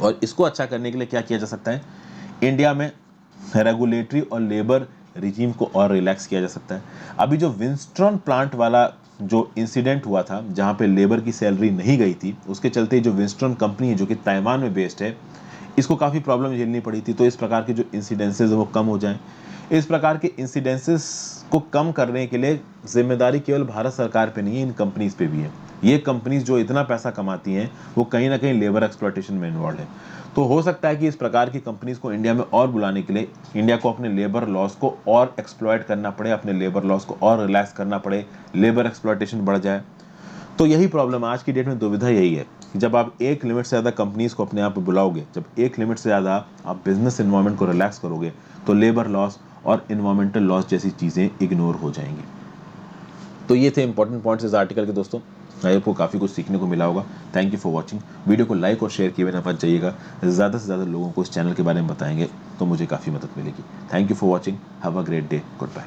A: और इसको अच्छा करने के लिए क्या किया जा सकता है, इंडिया में रेगुलेटरी और लेबर रिजीम को और रिलैक्स किया जा सकता है। अभी जो विंस्ट्रॉन प्लांट वाला जो इंसिडेंट हुआ था जहां पे लेबर की सैलरी नहीं गई थी, उसके चलते जो विंस्ट्रॉन कंपनी है जो कि ताइवान में बेस्ड है, इसको काफ़ी प्रॉब्लम झेलनी पड़ी थी। तो इस प्रकार के जो इंसिडेंसेस है वो कम हो जाएं। इस प्रकार के इंसिडेंसेस को कम करने के लिए जिम्मेदारी केवल भारत सरकार पे नहीं है, इन कंपनीज पे भी है। ये कंपनीज जो इतना पैसा कमाती हैं वो कहीं ना कहीं लेबर एक्सप्लॉयटेशन में इन्वॉल्व है। तो हो सकता है कि इस प्रकार की कंपनीज को इंडिया में और बुलाने के लिए इंडिया को अपने लेबर लॉस को और एक्सप्लॉयट करना पड़े, अपने लेबर लॉस को और रिलैक्स करना पड़े, लेबर एक्सप्लॉयटेशन बढ़ जाए। तो यही प्रॉब्लम आज की डेट में, दुविधा यही है कि जब आप एक लिमिट से ज़्यादा कंपनीज को अपने आप पे बुलाओगे, जब एक लिमिट से ज़्यादा आप बिजनेस इन्वायरमेंट को रिलैक्स करोगे, तो लेबर लॉस और इन्वायरमेंटल लॉस जैसी चीज़ें इग्नोर हो जाएंगी। तो ये थे इंपॉर्टेंट पॉइंट्स इस आर्टिकल के दोस्तों। आई होप को काफ़ी कुछ सीखने को मिला होगा। Thank you for watching. Video को लाइक और शेयर किए बिना मत जाइएगा। ज़्यादा से ज़्यादा लोगों को इस चैनल के बारे में बताएंगे तो मुझे काफ़ी मदद मिलेगी। Thank you for watching. Have a great day. Good bye.